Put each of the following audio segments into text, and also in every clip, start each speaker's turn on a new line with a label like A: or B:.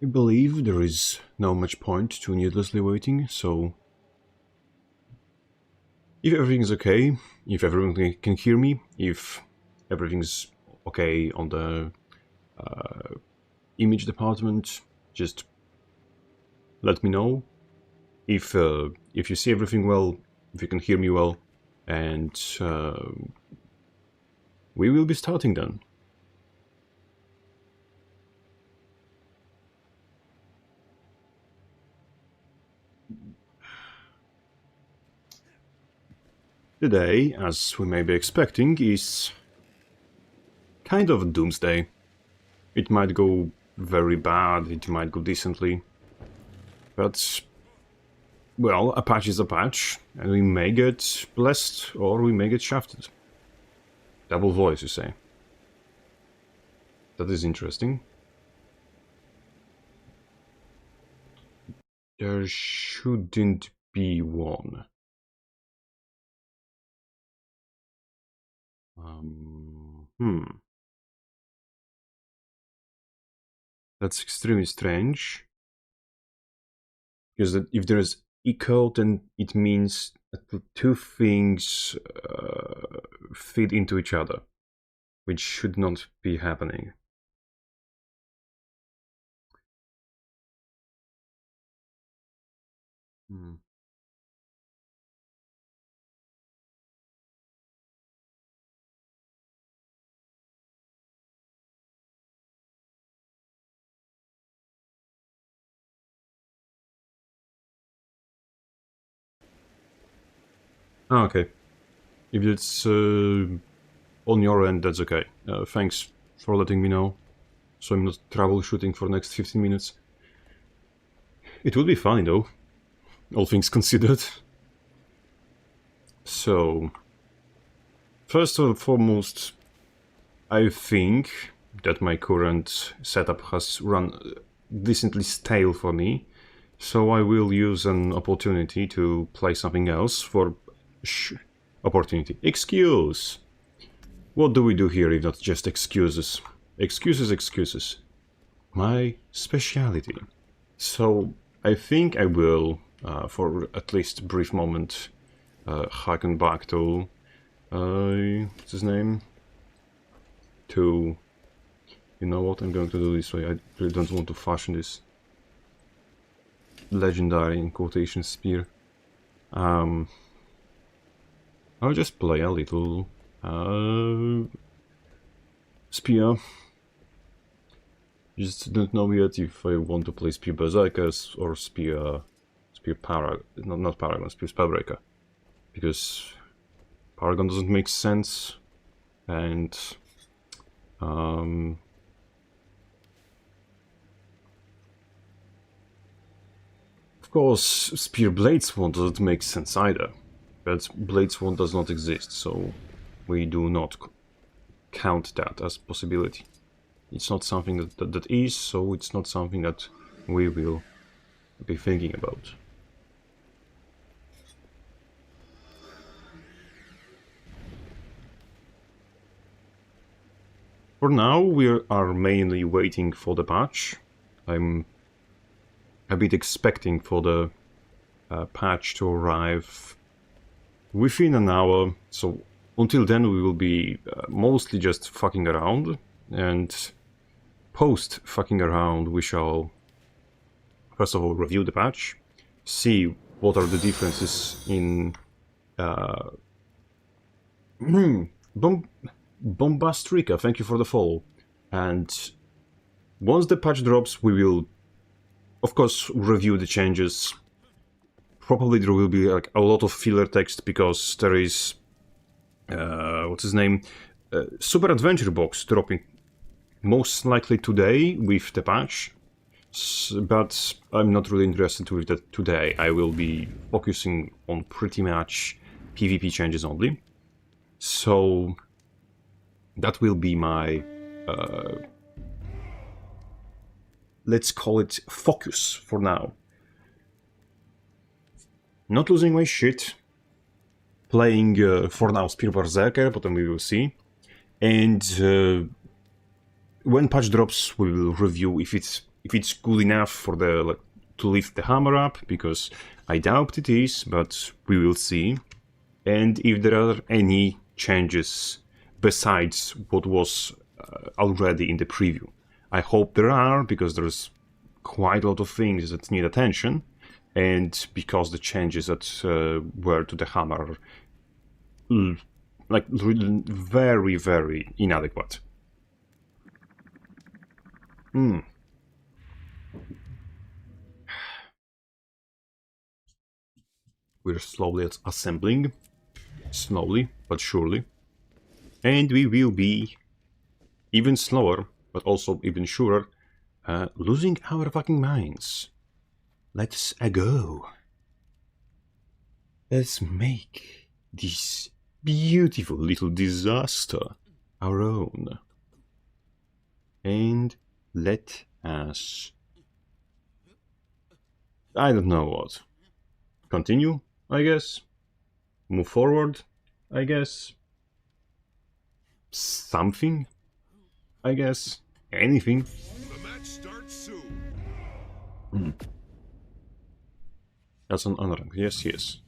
A: I believe there is no much point to needlessly waiting, so if everything's okay, if everyone can hear me, if everything's okay on the image department, just let me know. If you see everything well, if you can hear me well, and we will be starting then. Today, as we may be expecting, is kind of a doomsday. It might go very bad, it might go decently, but, well, a patch is a patch, and we may get blessed or we may get shafted. Double voice, you say? That is interesting. There shouldn't be one. That's extremely strange. Because if there's echo, then it means that the two things feed into each other, which should not be happening. Okay. If it's on your end, that's okay. Thanks for letting me know, so I'm not troubleshooting for the next 15 minutes. It would be funny though, all things considered. So, first and foremost, I think that my current setup has run decently stale for me, so I will use an opportunity to play something else for opportunity. Excuse! What do we do here if not just excuses? Excuses, excuses. My speciality. So, I think I will, for at least a brief moment, harken back to, what's his name? To, you know what, I'm going to do this way. I really don't want to fashion this legendary, in quotation, spear. I'll just play a little spear. Just don't know yet if I want to play spear berserkers or spear paragon, not paragon, spear spellbreaker, because paragon doesn't make sense, and of course spear blades one doesn't make sense either. But Blades 1 does not exist, so we do not count that as possibility. It's not something that is, so it's not something that we will be thinking about. For now, we are mainly waiting for the patch. I'm a bit expecting for the patch to arrive within an hour, so until then we will be mostly just fucking around, and post fucking around we shall first of all review the patch, see what are the differences in Bombastrica, thank you for the follow, and once the patch drops we will of course review the changes. Probably there will be like a lot of filler text because there is what's his name, Super Adventure Box dropping most likely today with the patch, but I'm not really interested with that today. I will be focusing on pretty much PvP changes only, so that will be my let's call it focus for now. Not losing my shit, playing for now Spear Berserker, but then we will see. And when patch drops, we will review if it's if it's good enough for the to lift the hammer up, because I doubt it is, but we will see. And if there are any changes besides what was already in the preview. I hope there are, because there's quite a lot of things that need attention, and because the changes that were to the hammer are like very, very inadequate. We're slowly assembling, slowly but surely, and we will be even slower, but also even surer, losing our fucking minds. Let's go. Let's make this beautiful little disaster our own. And let us... I don't know what. Continue, I guess. Move forward, I guess. Something, I guess. Anything.
B: The match starts soon.
A: That's an unranked. Yes, yes.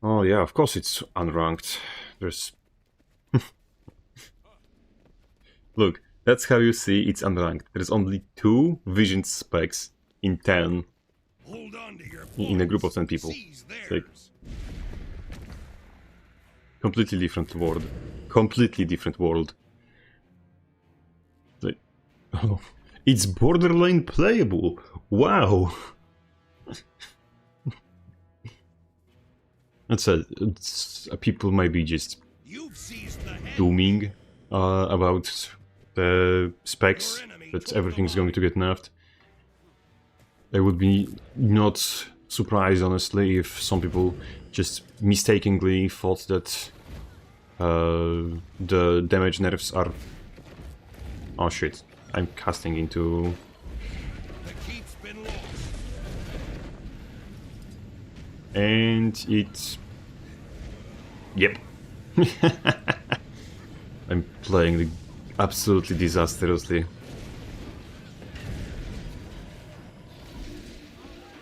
A: Oh yeah, of course it's unranked. There's... Look, that's how you see it's unranked. There's only 2 vision specs in 10.
B: Hold on to your
A: In a group of 10 people. Like, completely different world. Completely different world. Like, oh, it's borderline playable. Wow. People might be just dooming about the specs, that everything's going to get nerfed. I would be not surprised, honestly, if some people just mistakenly thought that the damage nerfs are... Oh shit, I'm casting into... And it's... Yep. I'm playing absolutely disastrously.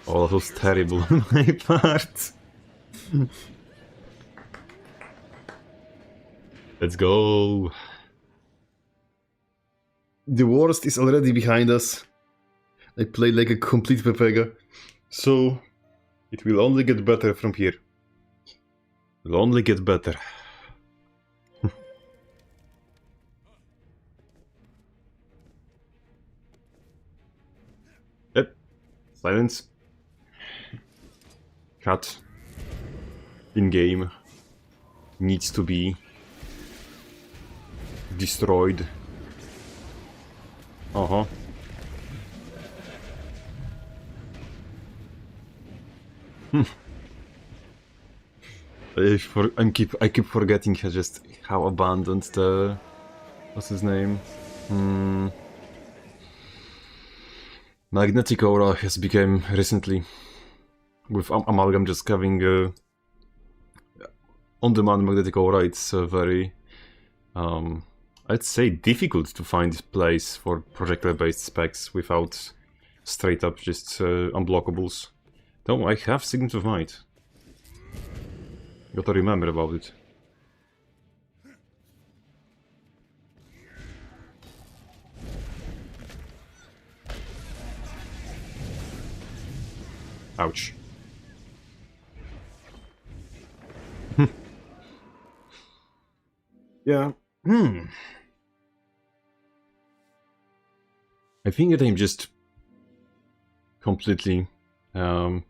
A: Oh, that was terrible on my part. Let's go. The worst is already behind us. I played like a complete pepega. So, it will only get better from here. It will only get better. Yep. Silence. Cut. In-game. Needs to be destroyed. Uh-huh. I keep forgetting how abandoned the... What's his name? Magnetic Aura has become recently. With Amalgam just having on-demand Magnetic Aura, it's very... I'd say difficult to find place for projectile-based specs without straight-up just unblockables. Though I have Signet of Might. Gotta remember about it. Ouch. Yeah. I think that I'm just completely not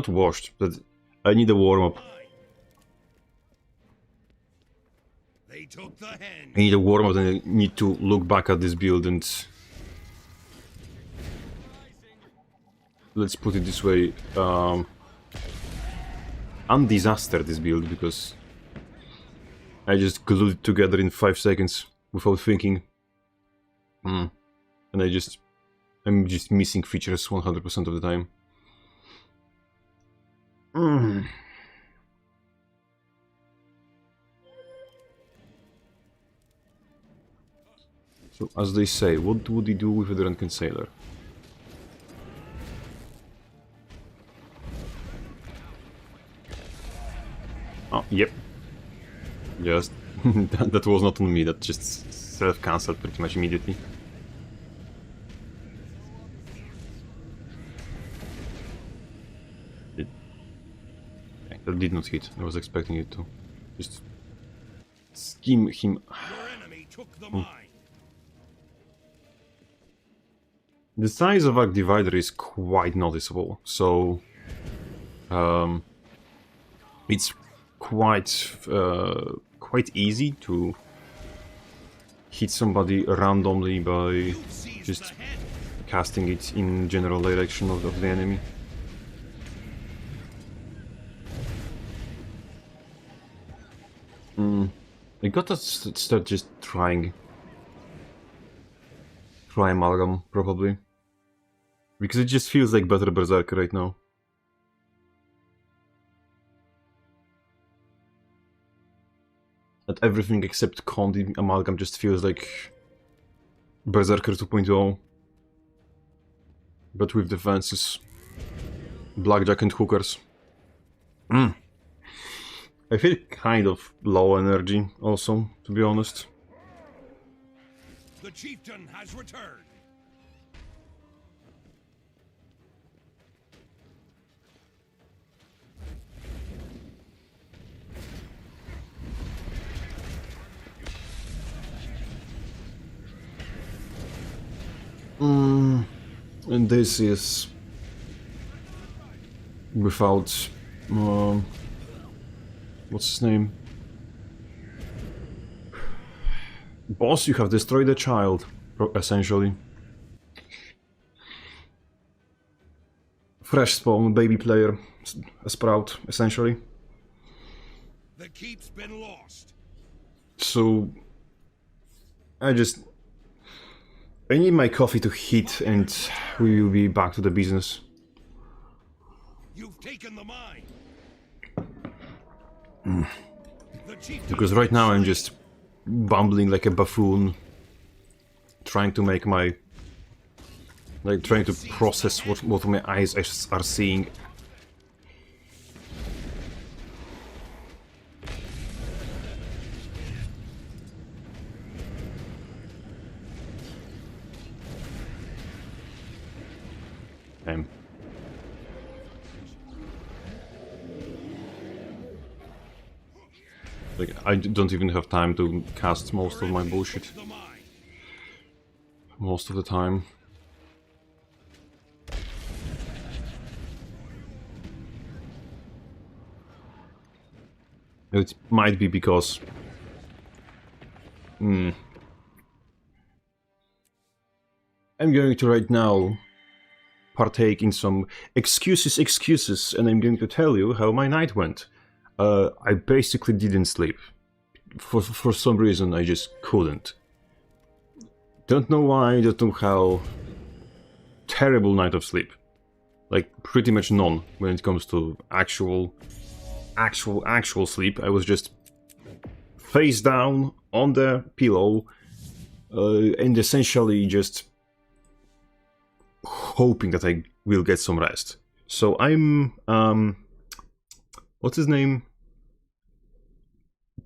A: washed, but I need a warm-up. I need a warm-up, and I need to look back at this build and... Let's put it this way, undisaster this build, because I just glued it together in 5 seconds without thinking. And I'm just missing features 100% of the time. So, as they say, what would he do with a drunken sailor? Oh, yep. Just... that was not on me, that just self-cancelled pretty much immediately. That did not hit. I was expecting it to. Just... skim him.
B: Your enemy took the mine.
A: The size of Arc Divider is quite noticeable, so... it's quite easy to hit somebody randomly by
B: You've seized
A: just
B: the head.
A: casting it in general direction of the enemy. I gotta start just try Amalgam, probably. Because it just feels like better Berserker right now. At everything except Condi, Amalgam just feels like Berserker 2.0. But with defenses, Blackjack and Hookers. I feel kind of low energy also, to be honest.
B: The chieftain has returned.
A: And this is without what's his name? Boss, you have destroyed a child, essentially. Fresh spawn, baby player, a sprout, essentially.
B: The keep's been lost.
A: So I need my coffee to hit and we will be back to the business.
B: You've taken the mine. The chieftain
A: Because right now I'm just bumbling like a buffoon, trying to make my... trying to process what my eyes are seeing. Damn. Like, I don't even have time to cast most of my bullshit.
B: the mine.
A: Most of the time. It might be because... I'm going to right now partake in some excuses, and I'm going to tell you how my night went. I basically didn't sleep. For some reason, I just couldn't. Don't know why, don't know how. Terrible night of sleep. Like, pretty much none when it comes to actual sleep. I was just face down on the pillow and essentially just hoping that I will get some rest. So I'm what's his name?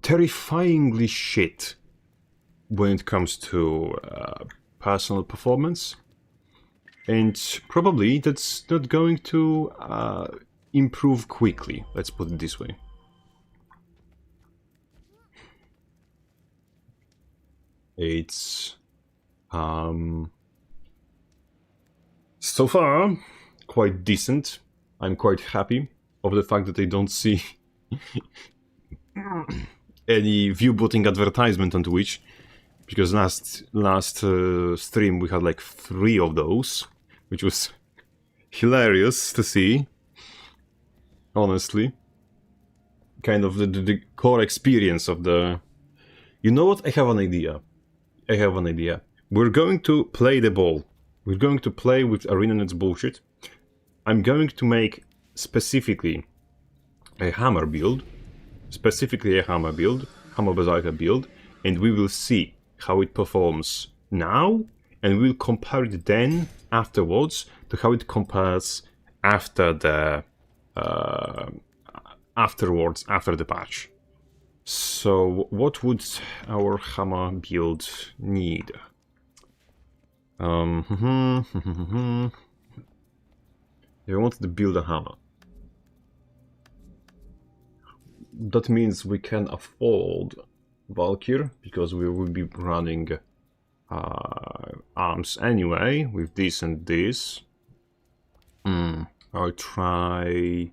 A: Terrifyingly shit when it comes to personal performance, and probably that's not going to improve quickly, let's put it this way. It's so far quite decent. I'm quite happy of the fact that I don't see any view-booting advertisement on Twitch, because last stream we had like 3 of those, which was hilarious to see. Honestly, kind of the core experience of the... You know what? I have an idea. We're going to play the ball. We're going to play with ArenaNet's bullshit. I'm going to make specifically a hammer build, Hammer Berserker build, and we will see how it performs now, and we'll compare it then afterwards to how it compares after the after the patch. So what would our hammer build need? I wanted to build a hammer. That means we can afford Valkyr, because we will be running arms anyway, with this and this. I'll try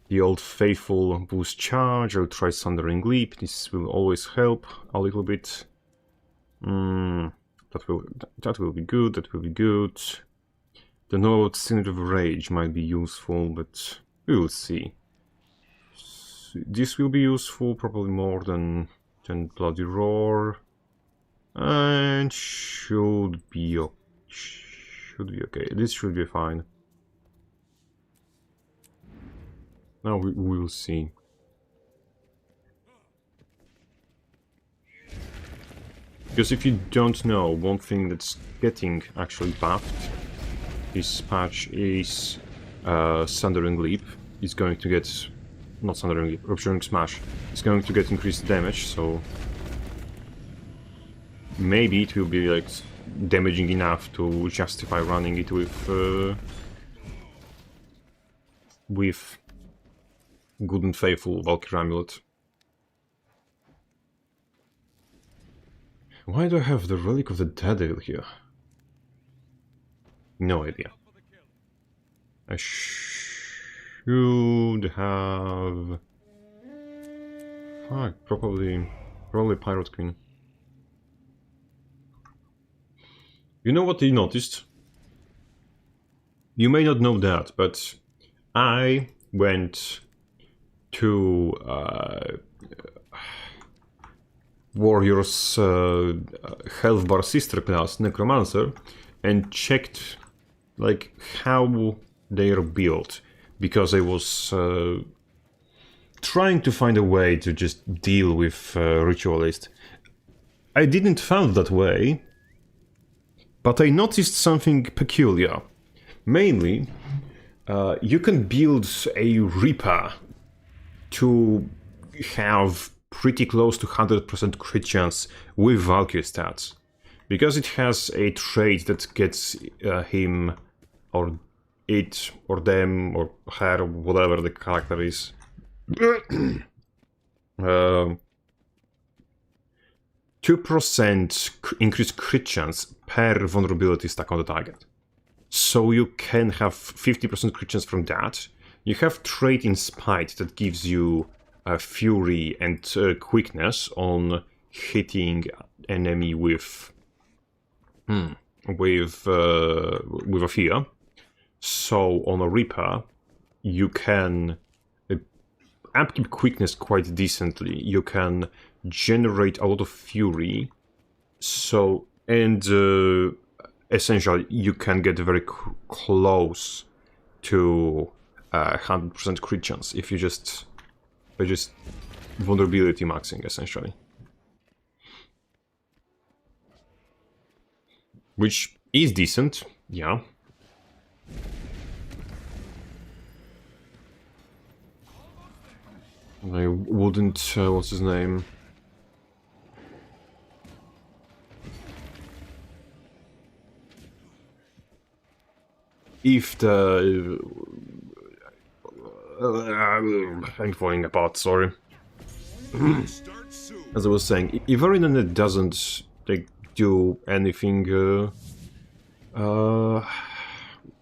A: the old faithful boost charge, I'll try Sundering Leap, this will always help a little bit. That will be good, that will be good. The Node Synod of Rage might be useful, but we will see. This will be useful, probably more than Bloody Roar. And should be okay. This should be fine. Now we will see. Because if you don't know, one thing that's getting actually buffed this patch is Sundering Leap. Is going to get, not Sundering Leap, Rupturing Smash. It's going to get increased damage, so maybe it will be like damaging enough to justify running it with good and faithful Valkyrie Amulet. Why do I have the Relic of the Devil here? No idea. I should have... Fuck, probably Pirate Queen. You know what I noticed? You may not know that, but I went to Warrior's health bar sister class, Necromancer, and checked like how they're built, because I was trying to find a way to just deal with Ritualist. I didn't find that way, but I noticed something peculiar. Mainly, you can build a Reaper to have pretty close to 100% crit chance with Valkyrie stats, because it has a trait that gets him, or it, or them, or her, whatever the character is, 2% increased crit chance per vulnerability stack on the target. So you can have 50% crit chance from that. You have trait in Spite that gives you Fury and quickness on hitting enemy with a fear. So on a Reaper, you can upkeep quickness quite decently. You can generate a lot of Fury. So, and essentially you can get very close to 100% crit chance if you just by just vulnerability maxing, essentially. Which is decent, yeah. I wouldn't, what's his name? If the... I'm falling apart, sorry. As I was saying, if Arena doesn't like do anything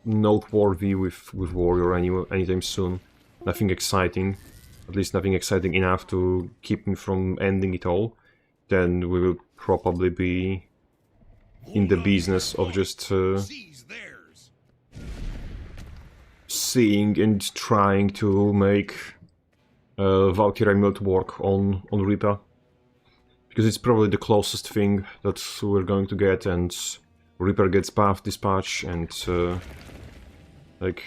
A: noteworthy with Warrior anytime soon, nothing exciting, at least nothing exciting enough to keep me from ending it all, then we will probably be in the business of just seeing and trying to make Valkyrie Amulet work on Reaper, because it's probably the closest thing that we're going to get, and Reaper gets buffed this patch, and like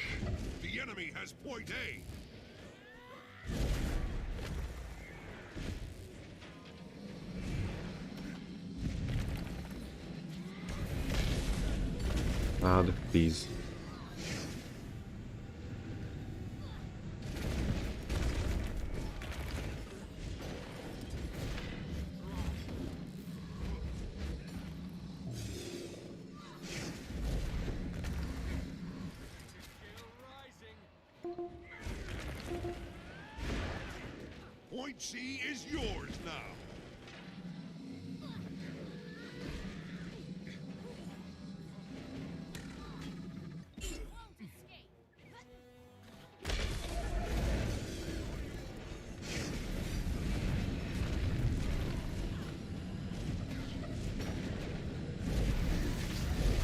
B: The enemy has point A.
A: Bad, please.
B: Point C is yours now.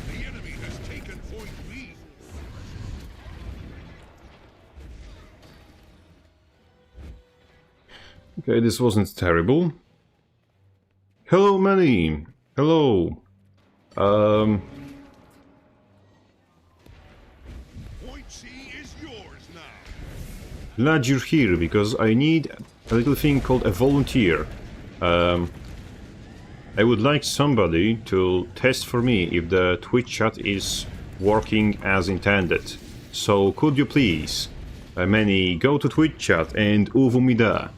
B: The enemy has taken point B.
A: Okay, this wasn't terrible. Hello, Manny. Hello.
B: Point C is yours now.
A: Glad you're here, because I need a little thing called a volunteer. I would like somebody to test for me if the Twitch chat is working as intended. So could you please, Manny, go to Twitch chat and uwu mi da.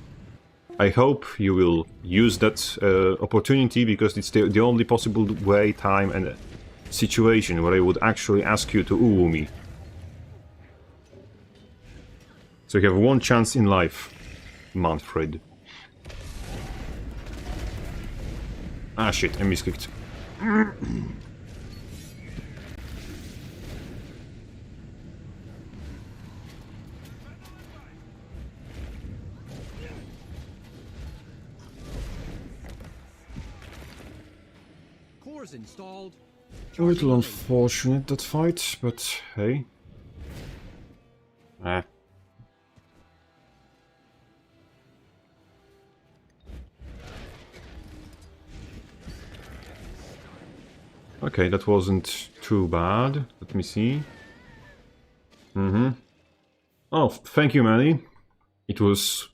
A: I hope you will use that opportunity, because it's the only possible way, time and situation where I would actually ask you to uwu me. So you have one chance in life, Manfred. Ah shit, I misclicked.
C: Cores installed.
A: A little unfortunate, that fight, but hey. Ah. Okay, that wasn't too bad. Let me see. Oh, thank you, Manny. It was...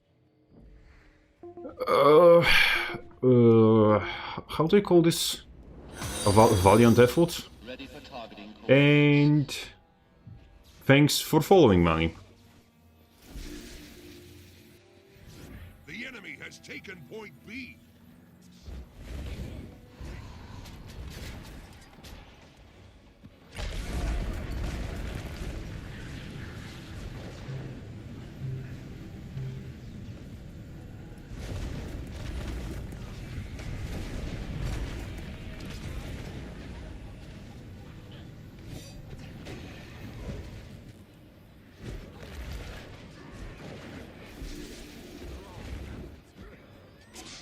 A: how do you call this? A valiant effort?
C: Ready for targeting.
A: And... thanks for following, Manny.
B: The enemy has taken point B.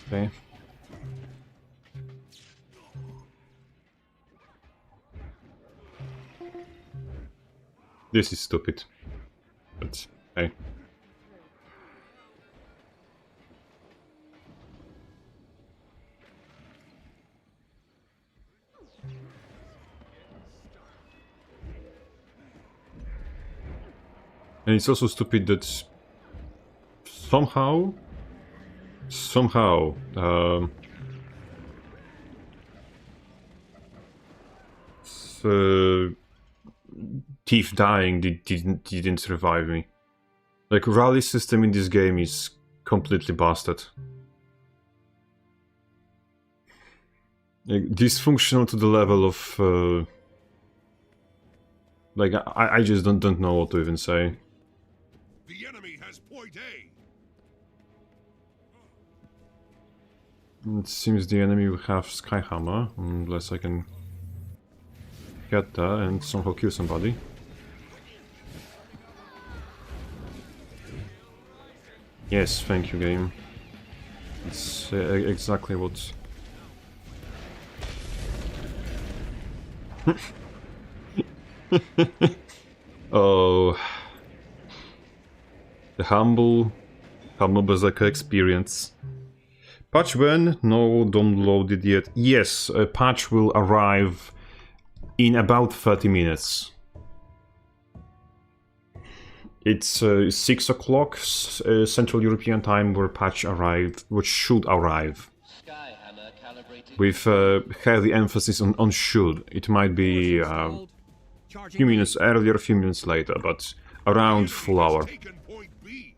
A: Okay. This is stupid. But, hey. And it's also stupid that somehow, Thief dying didn't revive me. Like, rally system in this game is completely busted. Like, dysfunctional to the level of like, I just don't know what to even say.
B: The enemy has point A.
A: It seems the enemy will have Skyhammer, unless I can get there and somehow kill somebody. Yes, thank you, game. It's exactly what... Oh... The humble Berserker experience. Patch when? No, don't load it yet. Yes, a patch will arrive in about 30 minutes. It's 6 o'clock Central European time where patch arrived, which should arrive. With heavy emphasis on should. It might be
C: Charging
A: few minutes earlier, few minutes later, but around full hour.
B: Taken point B.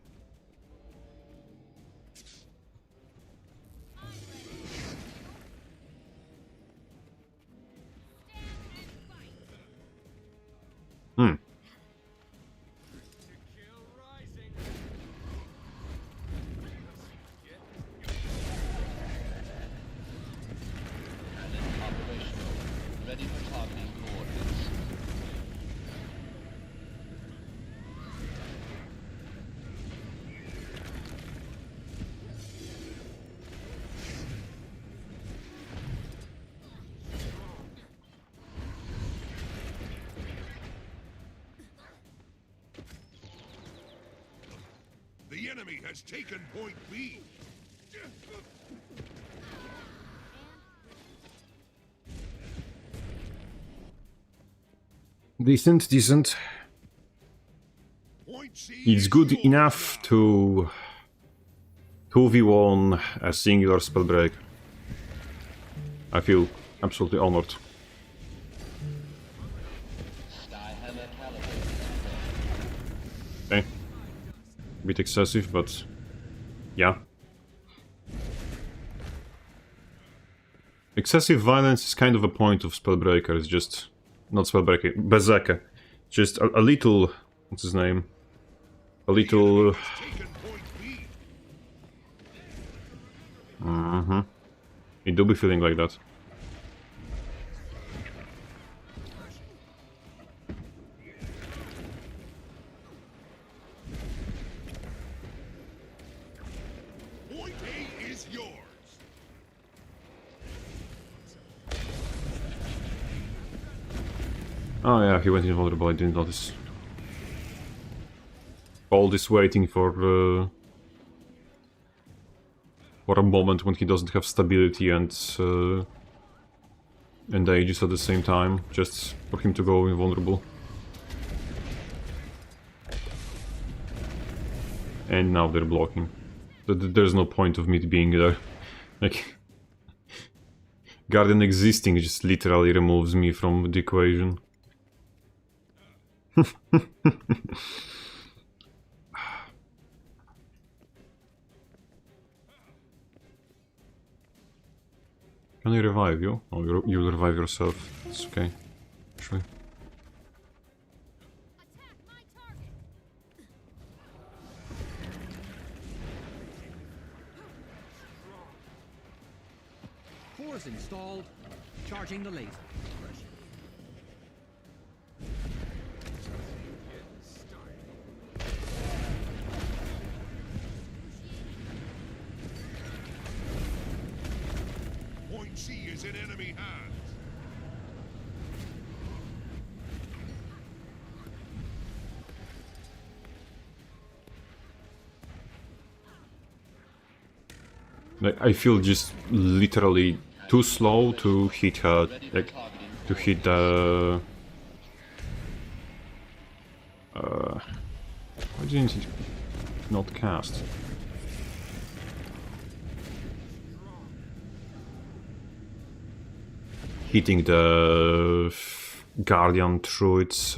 A: Hmm.
C: operational. Ready for targeting coordinates.
B: The enemy has taken point B.
A: Decent, decent.
B: Point C
A: It's
B: is
A: good
B: yours
A: enough
B: now.
A: to 2v1 a singular spellbreak. I feel absolutely honored.
C: Skyhammer calibrated.
A: Okay. Bit excessive, but yeah. Excessive violence is kind of a point of Spellbreaker, it's just... not Spellbreaker, Berserker. Just a little... what's his name? A little...
B: Taken point B.
A: It do be feeling like that.
B: Point A is yours.
A: Oh yeah, he went invulnerable, I didn't notice. All this waiting for a moment when he doesn't have stability and ages at the same time, just for him to go invulnerable. And now they're blocking. There's no point of me being there. Like, Guardian existing just literally removes me from the equation. Can I revive you? Oh, you'll revive yourself. It's okay. Actually.
D: Attack my target!
C: Cores installed. Charging the laser.
B: Point C is in enemy hands.
A: Like, I feel just literally too slow to hit her, like, to hit the... why didn't it not cast? Hitting the Guardian through its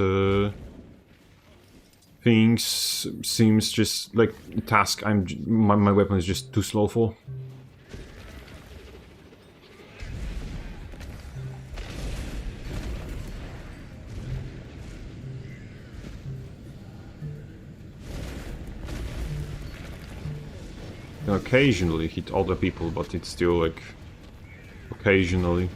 A: things seems just like a task my weapon is just too slow for. Can occasionally hit other people, but it's still like occasionally.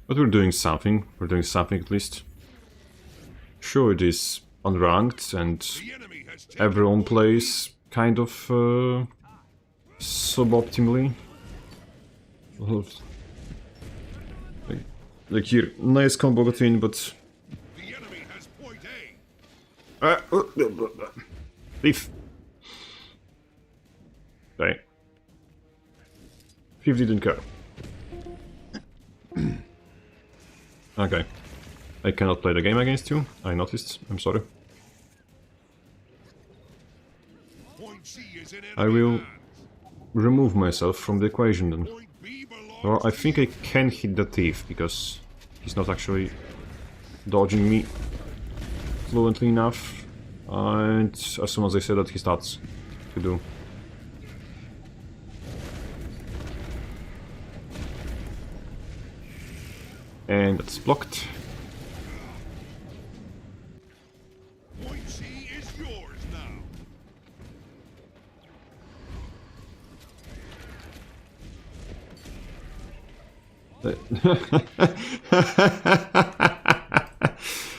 A: But we're doing something. We're doing something at least. Sure, it is unranked and
B: The enemy has taken
A: everyone
B: point
A: plays kind of suboptimally. Like here, nice combo between, but
B: B. The enemy has point A.
A: leave. Okay. 50 didn't care. Okay. I cannot play the game against you. I noticed. I'm sorry.
B: Point C is in enemy
A: I will
B: hands.
A: remove myself from the equation then.
B: Point B belongs
A: Or I
B: to
A: think I can hit the thief, because he's not actually dodging me fluently enough. And as soon as I say that, he starts to do. And that's blocked.
B: Point C is yours now.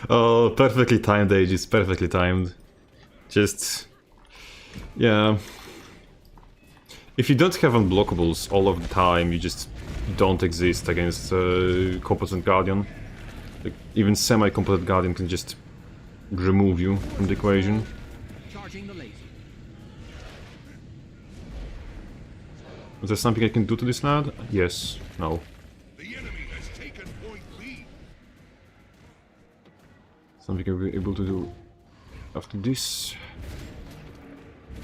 A: Oh, perfectly timed, Aegis, perfectly timed. Just... yeah. If you don't have unblockables all of the time, you just don't exist against competent Guardian. Like, even semi-competent Guardian can just remove you from the equation.
C: Charging the laser.
A: Is there something I can do to this lad? Yes. No.
B: The enemy has taken point B.
A: Something I'll be able to do after this.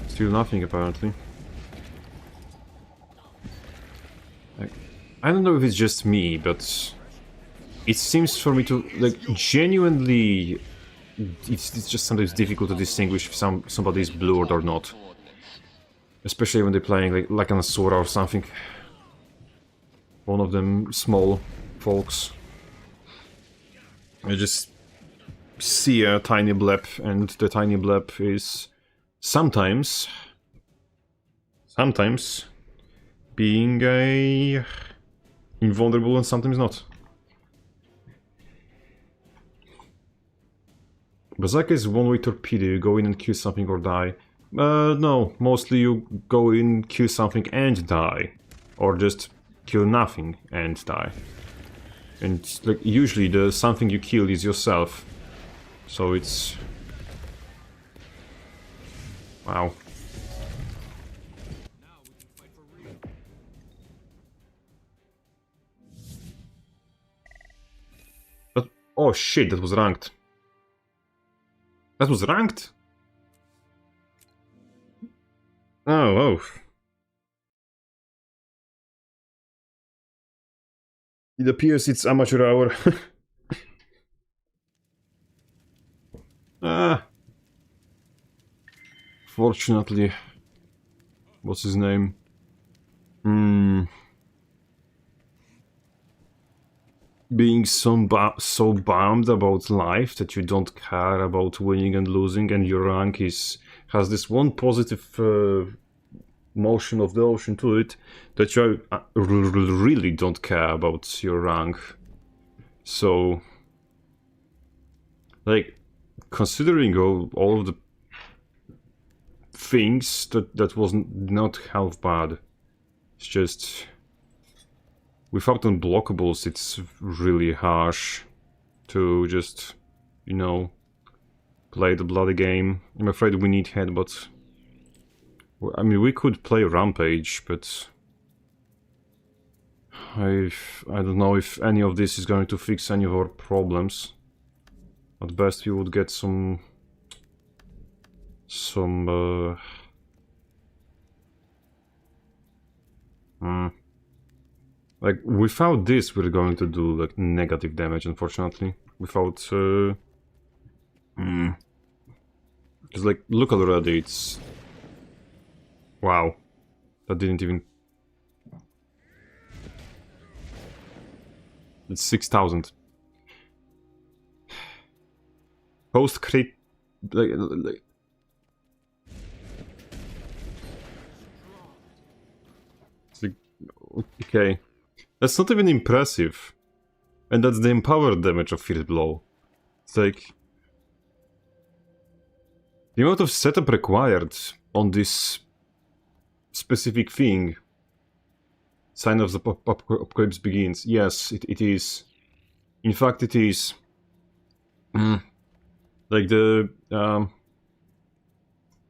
A: Still nothing, apparently. I don't know if it's just me, but it seems for me to, like, genuinely... It's just sometimes difficult to distinguish if somebody is blurred or not. Especially when they're playing like an Asura or something. One of them small folks. I just see a tiny bleb, and the tiny bleb is sometimes being a invulnerable and sometimes not. Berserker is one-way torpedo. You go in and kill something or die. No, mostly you go in, kill something and die. Or just kill nothing and die. And like usually the something you kill is yourself. So it's... wow. But, oh shit, that was ranked. That was ranked? Oh. It appears it's amateur hour. Ah. Fortunately. What's his name? Being so bummed about life that you don't care about winning and losing, and your rank has this one positive motion of the ocean to it, that you really don't care about your rank. So, like, considering all of the things, that was not half bad. It's just... without unblockables, it's really harsh to just, you know, play the bloody game. I'm afraid we need headbutt. I mean, we could play Rampage, but I don't know if any of this is going to fix any of our problems. At best, we would get some like, without this, we're going to do, like, negative damage, unfortunately. Without, Because, like, look already, it's... wow. That didn't even... It's 6,000. Post-crit... like... It's like... okay. That's not even impressive. And that's the empowered damage of First Blow. It's like... the amount of setup required on this specific thing. Sign of the apocalypse begins. Yes, it is. In fact, it is. Like the...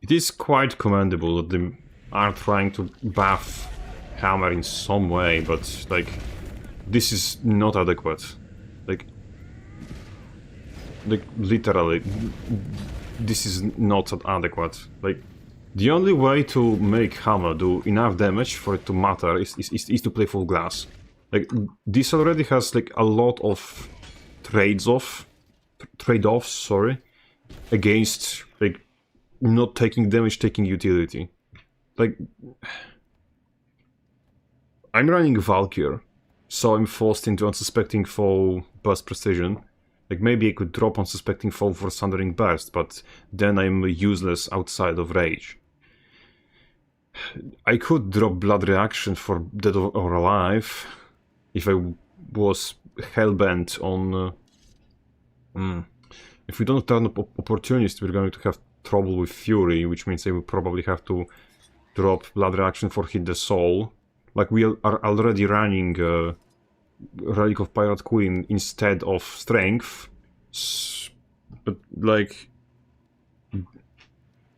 A: it is quite commendable that they are trying to buff Hammer in some way, but, like, this is not adequate. Like, literally, this is not adequate. Like, The only way to make hammer do enough damage for it to matter is to play full glass. Like, this already has like a lot of trade-offs, sorry, against like not taking damage, taking utility. Like, I'm running Valkyr, so I'm forced into unsuspecting foe burst precision. Like, maybe I could drop unsuspecting foe for Sundering Burst, but then I'm useless outside of rage. I could drop Blood Reaction for Dead or Alive if I was hellbent on... If we don't turn up Opportunist, we're going to have trouble with Fury, which means I will probably have to drop Blood Reaction for Hit the Soul. Like, we are already running Relic of Pirate Queen instead of Strength. But, like...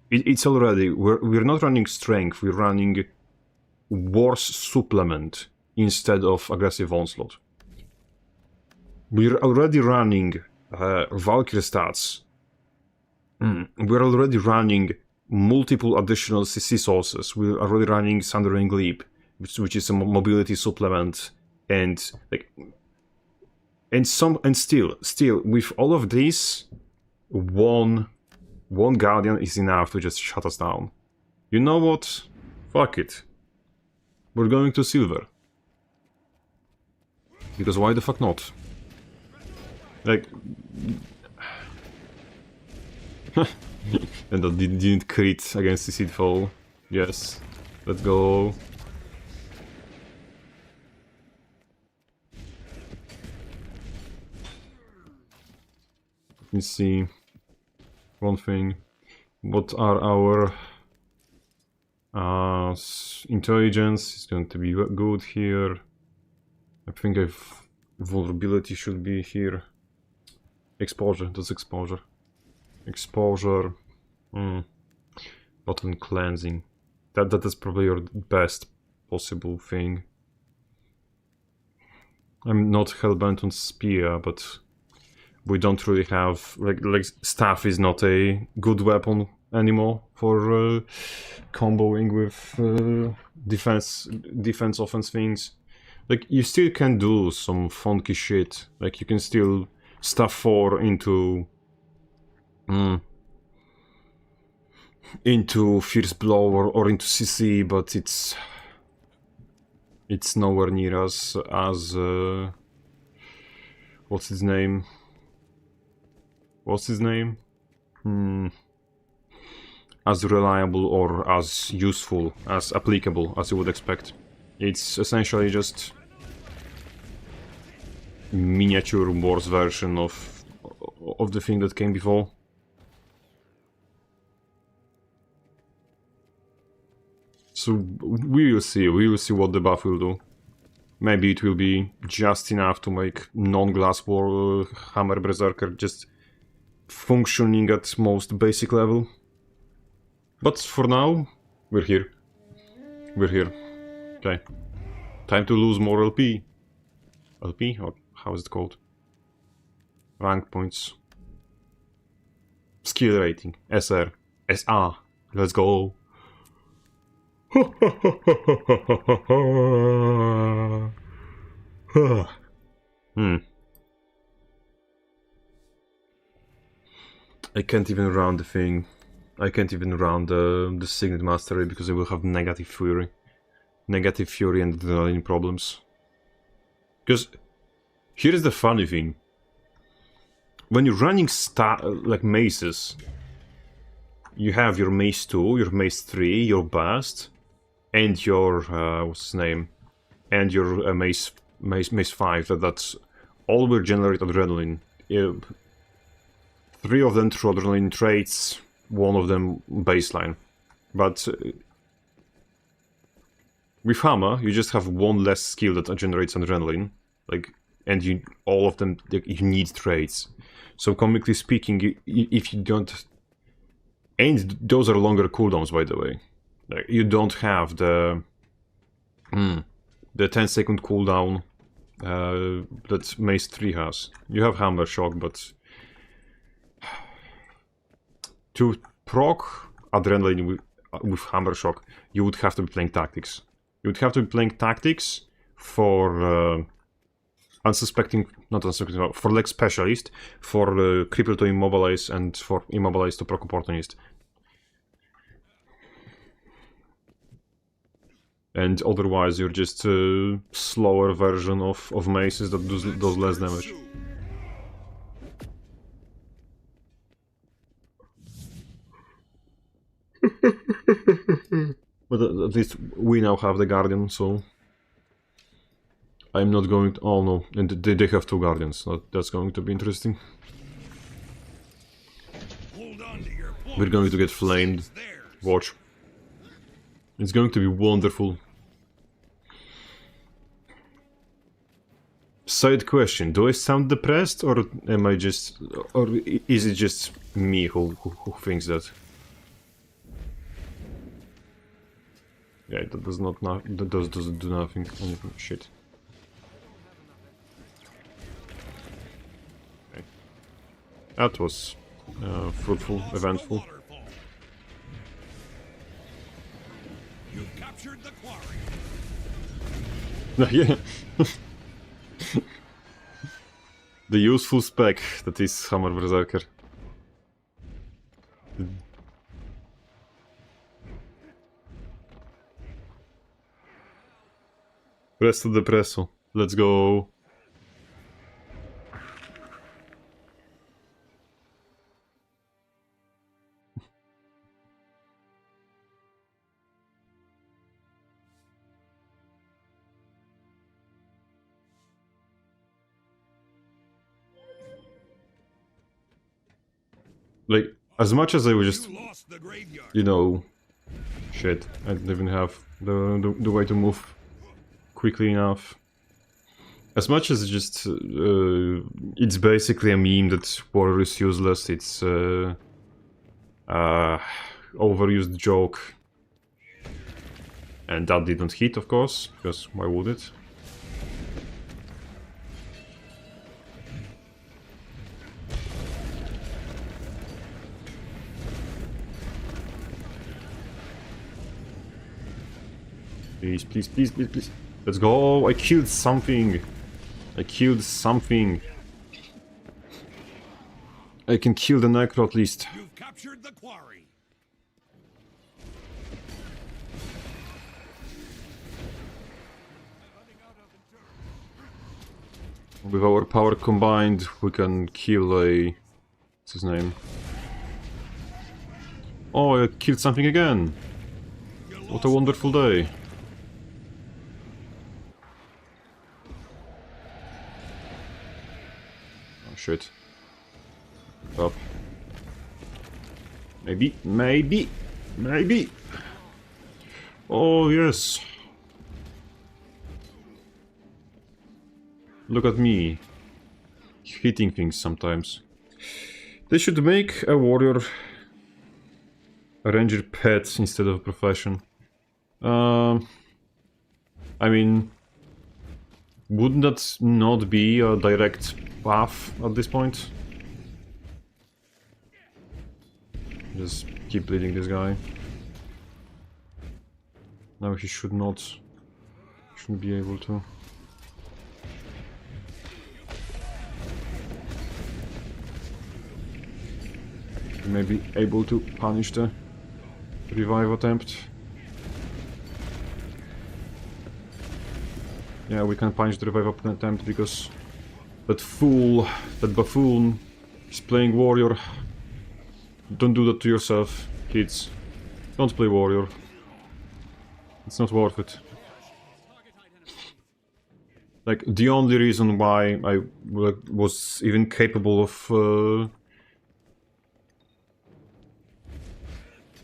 A: It's already... We're not running Strength, we're running Wars Supplement instead of Aggressive Onslaught. We're already running Valkyrie stats. We're already running multiple additional CC sources. We're already running Sundering Leap, which is a mobility supplement, and like, and still with all of this, one Guardian is enough to just shut us down. You know what? Fuck it. We're going to Silver. Because why the fuck not? Like... and that didn't crit against the Seedfall. Yes. Let's go. Let me see. One thing. What are our... intelligence is going to be good here. I think vulnerability should be here. Exposure, that's exposure. Exposure. Button cleansing. That is probably your best possible thing. I'm not hellbent on spear, but we don't really have like staff is not a good weapon anymore for comboing with defense offense things. Like, you still can do some funky shit. Like, you can still stuff 4 into Fierce Blow or into CC, but it's nowhere near as what's his name? As reliable or as useful, as applicable as you would expect. It's essentially just miniature worse version of the thing that came before. So we will see what the buff will do. Maybe it will be just enough to make non-glass war Hammer Berserker just functioning at most basic level. But for now, we're here. We're here. Okay. Time to lose more LP. LP? Or how is it called? Rank points. Skill rating. SR. SR. Let's go. I can't even round the thing. I can't even round the Signet Mastery because I will have negative fury. Negative fury and adrenaline problems. Because here's the funny thing. When you're running like maces, you have your mace 2, your mace 3, your burst, and your what's his name? And your mace 5. That's all will generate adrenaline. 3 of them through adrenaline traits, 1 of them baseline. But with Hammer, you just have 1 less skill that generates adrenaline, like, and all of them, like, you need traits. So comically speaking, if you don't, and those are longer cooldowns, by the way. Like, you don't have the 10-second cooldown that Mace 3 has. You have Hammer Shock, but to proc adrenaline with Hammer Shock, you would have to be playing tactics. You would have to be playing tactics for unsuspecting, not unsuspecting, for leg specialist, for cripple to immobilize, and for immobilize to proc opportunist. And otherwise, you're just a slower version of maces that does less damage. But at least we now have the Guardian, so I'm not going to... Oh no, and they have 2 Guardians. That's going to be interesting.
B: Hold on to your points.
A: We're going to get flamed.
B: It's theirs.
A: Watch. It's going to be wonderful. Side question, do I sound depressed, or am I just... or is it just me who thinks that? Yeah, that does not... that doesn't do nothing. Anything. Shit. Okay. That was fruitful, eventful.
B: Waterfall. You've captured the quarry.
A: Yeah. The useful spec that is Hammer Berserker. Presto depresso. Let's go. Like, as much as I was just,
B: You lost the graveyard.
A: you know, shit, I didn't even have the way to move quickly enough. As much as just, it's basically a meme that Warrior is useless, it's overused joke. And that didn't hit, of course, because why would it? Please, please, please, please, please. Let's go! I killed something! I killed something! I can kill the Necro at least.
B: You've captured the quarry.
A: With our power combined, we can kill a... what's his name? Oh, I killed something again! What a wonderful day! Oh shit. Up. Maybe, maybe, maybe! Oh yes! Look at me. Hitting things sometimes. They should make a warrior a ranger pet instead of a profession. I mean, wouldn't that not be a direct path at this point? Just keep bleeding this guy. Now he shouldn't be able to. He may be able to punish the revive attempt. Yeah, we can punish the revive attempt because that fool, that buffoon, is playing warrior. Don't do that to yourself, kids. Don't play warrior. It's not worth it. Like, the only reason why I was even capable of...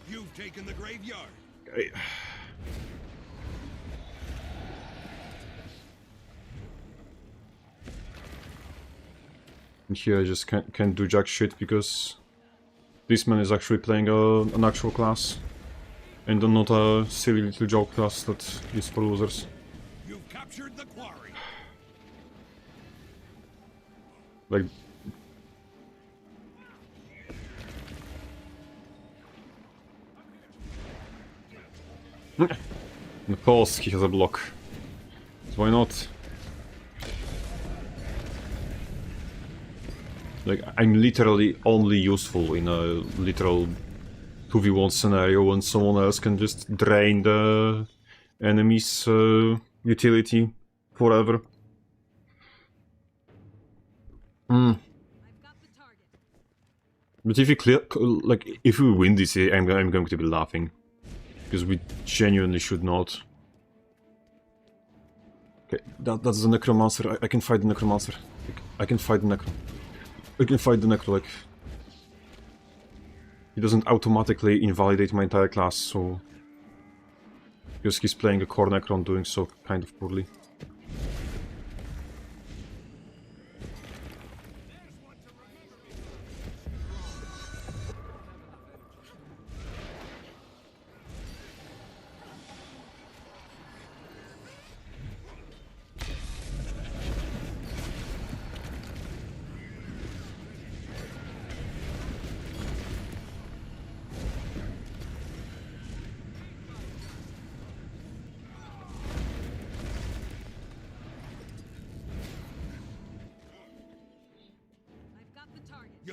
B: You've taken the graveyard.
A: And here I just can't do jack shit because this man is actually playing an actual class and not a silly little joke class that is for losers.
B: You've captured the quarry.
A: Like, Of course, he has a block. So why not? Like, I'm literally only useful in a literal 2v1 scenario when someone else can just drain the enemy's utility forever. But if we clear, like, if we win this, I'm going to be laughing. Because we genuinely should not. Okay, that's the Necromancer. I can fight the Necromancer. I can fight the Necro. I can fight the Necro, like... He doesn't automatically invalidate my entire class, so... Because he's playing a core Necron, doing so kind of poorly.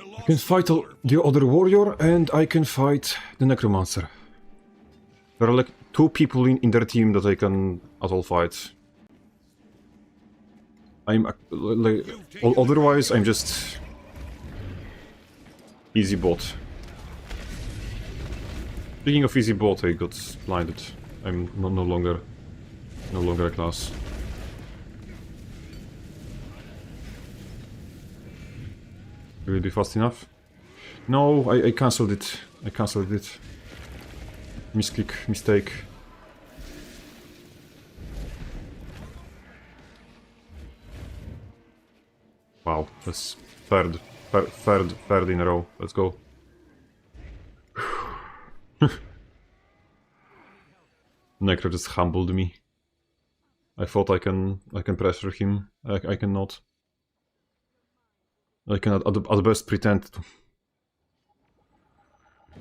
A: I can fight the other warrior, and I can fight the Necromancer. There are like 2 people in their team that I can at all fight. I'm like, otherwise I'm just easy bot. Speaking of easy bot, I got blinded. I'm no longer a class. Will it be fast enough? No, I cancelled it. I cancelled it. Misclick, mistake. Wow, that's third in a row. Let's go. Necro just humbled me. I thought I can pressure him. I cannot. I can at best pretend to.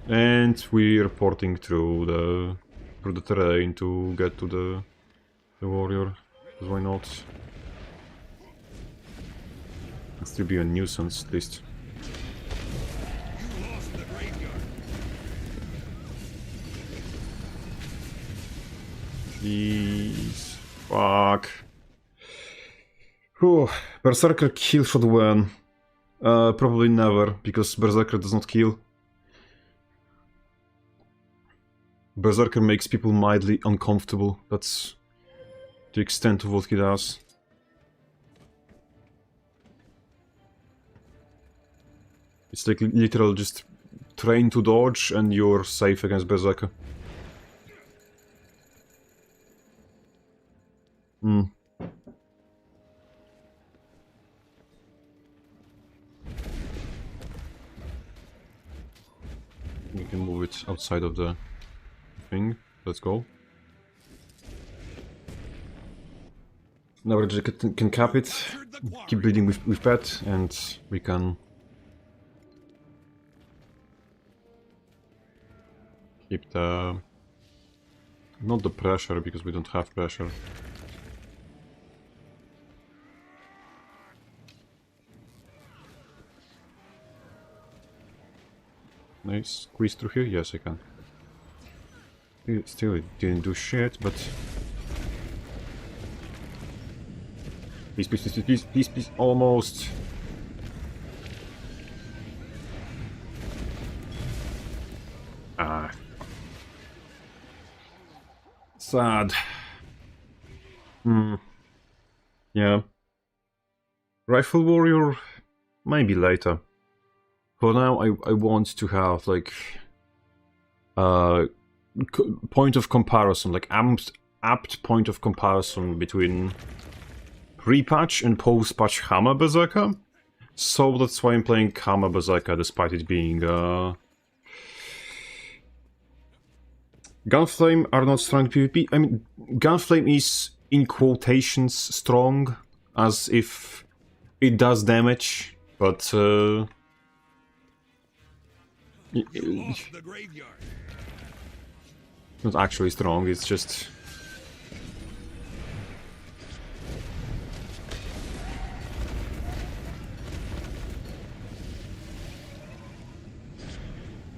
A: And we're porting through the terrain to get to the warrior. Because why not? It'll still be a nuisance at least.
B: You lost the graveyard.
A: Jeez. Fuck. Whew. Berserker kill shot when? Probably never, because Berserker does not kill. Berserker makes people mildly uncomfortable. That's the extent of what he does. It's like literal just train to dodge and you're safe against Berserker. We can move it outside of the thing. Let's go. Now we can cap it, keep bleeding with pet, and we can keep the... not the pressure, because we don't have pressure. Nice. Squeeze through here? Yes, I can. Still, it didn't do shit, but... Please, please, please, please, please, please, almost! Ah. Sad. Yeah. Rifle Warrior, maybe later. For now, I want to have, like, point of comparison, like, apt point of comparison between pre-patch and post-patch Hammer Berserker. So that's why I'm playing Hammer Berserker, despite it being, Gunflame are not strong PvP. I mean, Gunflame is, in quotations, strong, as if it does damage, but,
B: You lost the graveyard.
A: not actually strong, it's just...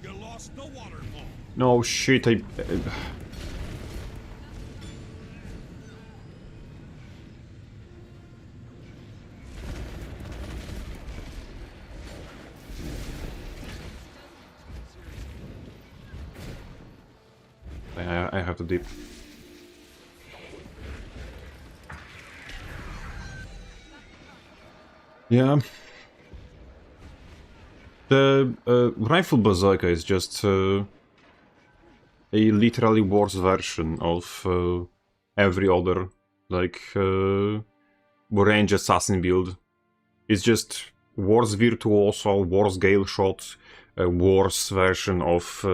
B: You lost the waterfall.
A: No shit, I have to dip. Yeah. The rifle bazooka is just a literally worse version of every other, like, range assassin build. It's just worse virtuoso, worse gale shot, a worse version of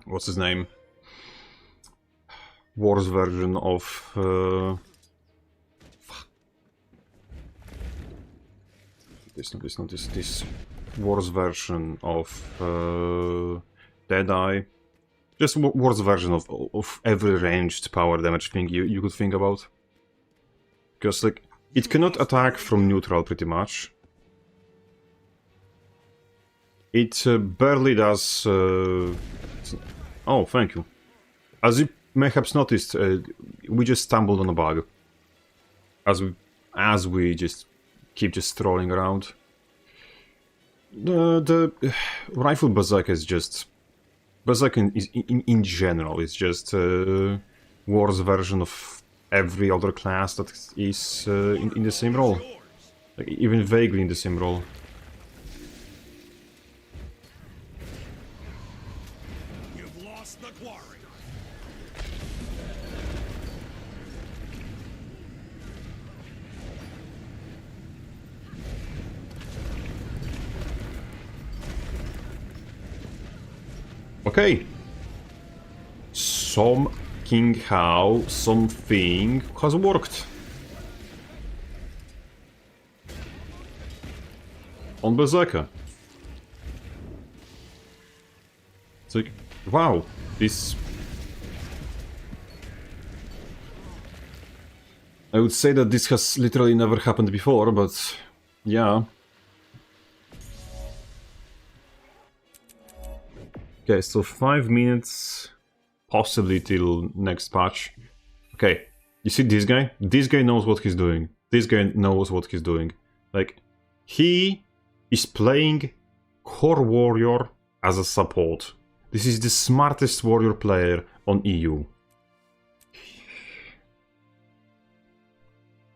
A: what's his name? Worse version of this worse version of Deadeye. Just worse version of every ranged power damage thing you could think about. Because, like, it cannot attack from neutral, pretty much. It barely does... Oh, thank you. As you perhaps noticed, we just stumbled on a bug. As we just keep just strolling around. The rifle bazooka is just... Bazooka in general is just a worse version of every other class that is in the same role. Like, even vaguely in the same role.
B: You've lost the quarry.
A: Okay. Somehow something has worked. On Berserker. It's like, wow, this... I would say that this has literally never happened before, but yeah. Okay, so 5 minutes, possibly till next patch. Okay, you see this guy? This guy knows what he's doing. This guy knows what he's doing. Like, he is playing Core Warrior as a support. This is the smartest warrior player on EU.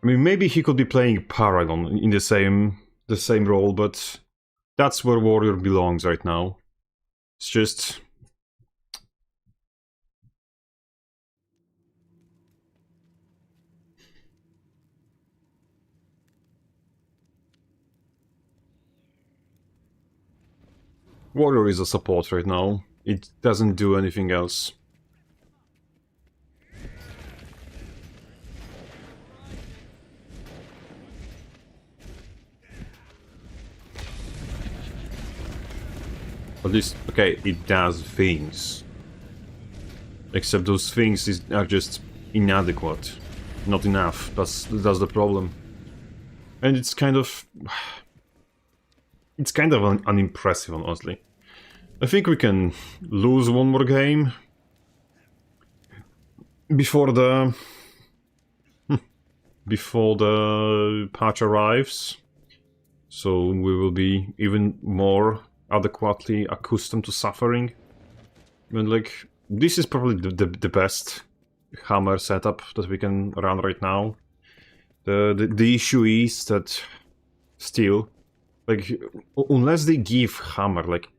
A: I mean, maybe he could be playing Paragon in the same role, but that's where warrior belongs right now. It's just... Warrior is a support right now. It doesn't do anything else. At least, okay, it does things. Except those things are just inadequate. Not enough. That's the problem. And it's kind of... It's kind of unimpressive, honestly. I think we can lose one more game before the patch arrives, so we will be even more adequately accustomed to suffering. And like, this is probably the best hammer setup that we can run right now. The issue is that still, like, unless they give hammer like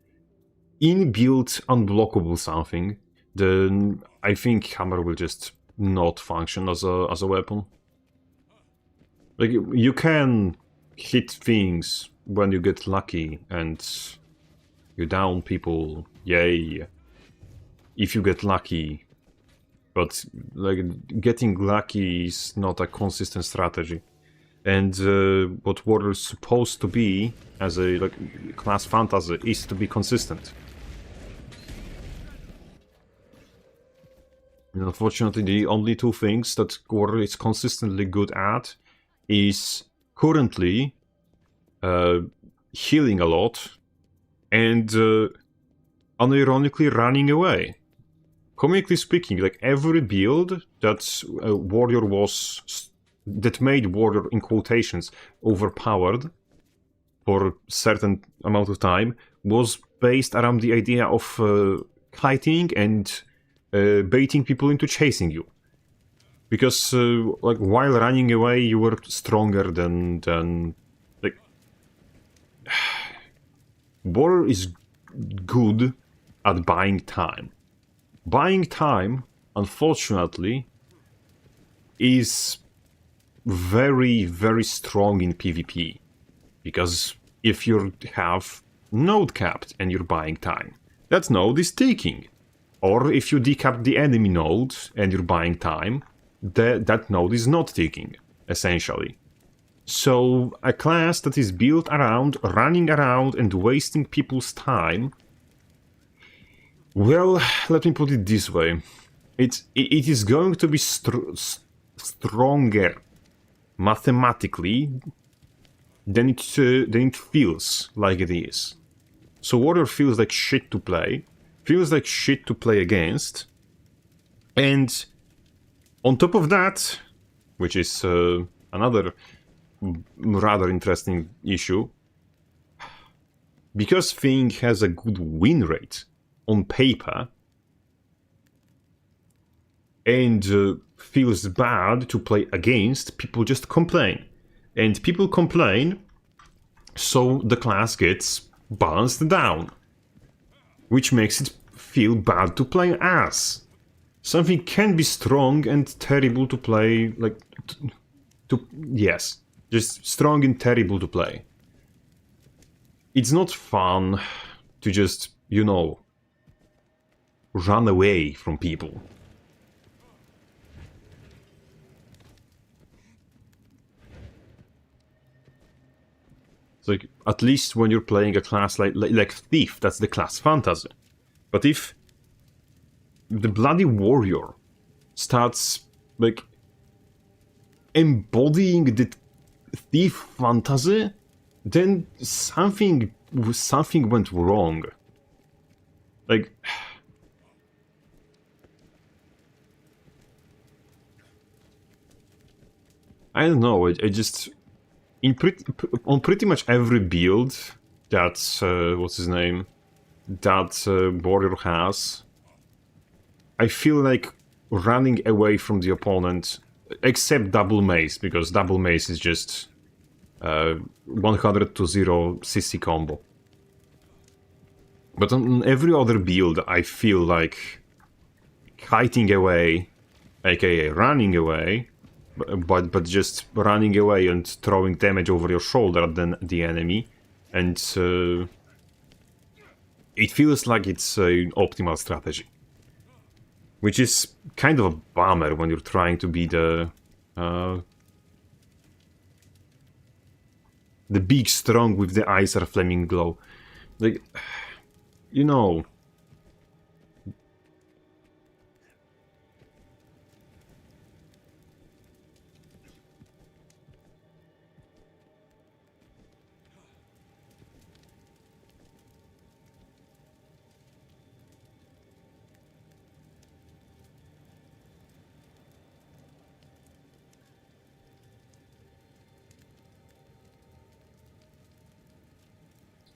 A: inbuilt unblockable something, then I think hammer will just not function as a weapon. Like, you can hit things when you get lucky and you down people, yay, if you get lucky. But like, getting lucky is not a consistent strategy. And what Warrior is supposed to be as a class fantasy is to be consistent. And unfortunately, the only two things that Warrior is consistently good at is currently healing a lot and unironically running away. Comically speaking, like every build that Warrior was that made Warrior in quotations overpowered for a certain amount of time was based around the idea of kiting and baiting people into chasing you. Because like while running away, you were stronger than like Warrior is good at buying time. Buying time, unfortunately, is very, very strong in PvP. Because if you have node capped and you're buying time, that node is ticking. Or if you decap the enemy node and you're buying time, that node is not ticking, essentially. So a class that is built around running around and wasting people's time, well, let me put it this way. It is going to be stronger mathematically than it feels like it is. So Warrior feels like shit to play, against, and on top of that, which is another rather interesting issue, because Thing has a good win rate on paper, and feels bad to play against, people just complain. And people complain, so the class gets balanced down. Which makes it feel bad to play as. Something can be strong and terrible to play, like... yes, just strong and terrible to play. It's not fun to just, you know, run away from people. It's like, at least when you're playing a class like Thief, that's the class fantasy. But if the bloody warrior starts, like, embodying the Thief fantasy, then something went wrong. Like... I don't know, I just... on pretty much every build that, what's his name, that Warrior has, I feel like running away from the opponent, except Double Mace, because Double Mace is just 100 to 0 CC combo. But on every other build, I feel like kiting away, aka running away, but just running away and throwing damage over your shoulder than the enemy, and it feels like it's an optimal strategy. Which is kind of a bummer when you're trying to be the big strong with the eyes are flaming glow. Like, you know...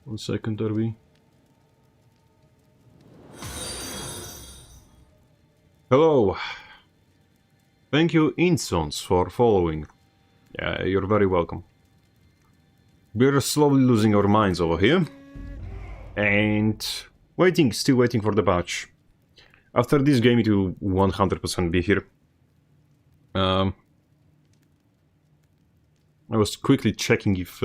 A: 1 second, are we? Hello! Thank you, Insons, for following. Yeah, you're very welcome. We're slowly losing our minds over here. And still waiting for the patch. After this game it will 100% be here. I was quickly checking if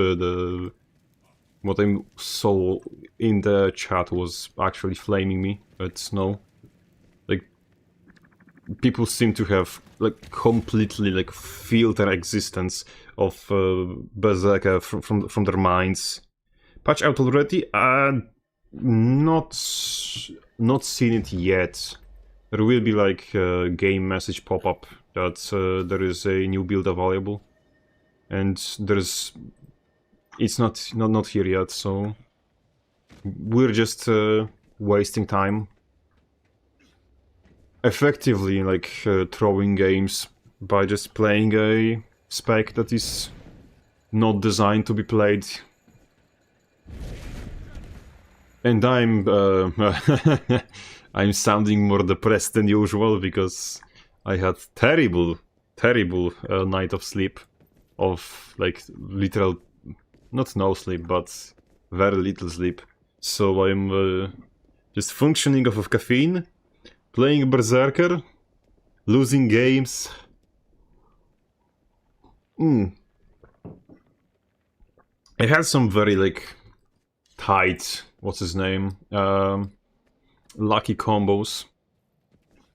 A: what I saw in the chat was actually flaming me, but no. Like, people seem to have, like, completely, like, filled their existence of Berserker from their minds. Patch out already? Not seen it yet. there will be like a game message pop-up that there is a new build available, and it's not here yet, so we're just wasting time, effectively, like throwing games by just playing a spec that is not designed to be played. And I'm I'm sounding more depressed than usual because I had terrible night of sleep, of like literal, not no sleep, but very little sleep. So I'm just functioning off of caffeine, playing Berserker, losing games. I had some very like tight, what's his name, lucky combos,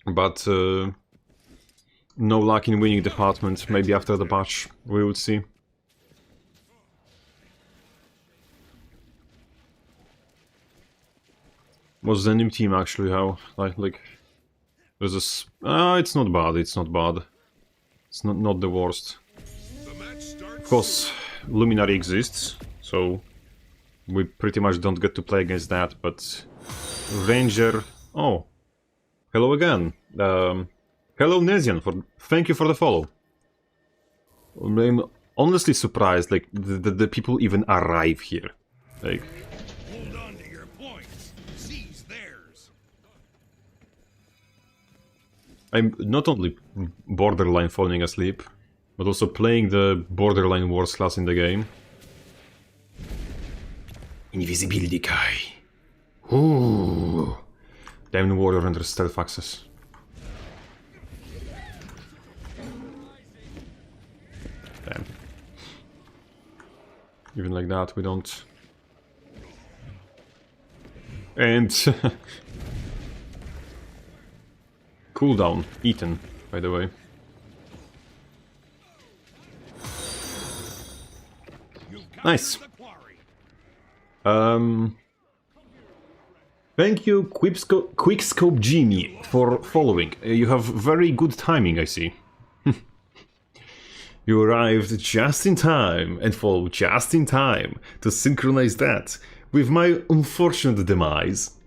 A: but no luck in winning department. Maybe after the patch we would see. What's the new team actually? How like there's this? It's not bad. It's not bad. It's not the worst.
B: The match starts.
A: Of course, Luminary exists, so we pretty much don't get to play against that. But Ranger. Oh, hello again. Hello Nezian. Thank you for the follow. I'm honestly surprised, like the people even arrive here. Like.
B: Hold on to your points. Seize theirs.
A: I'm not only borderline falling asleep, but also playing the borderline worst class in the game. Invisibility Kai. Ooh. Damn warrior under stealth access. Damn. Even like that, we don't. And cooldown eaten, by the way. Nice. Thank you, Quickscope Genie, for following. You have very good timing, I see. You arrived just in time and followed just in time to synchronize that with my unfortunate demise.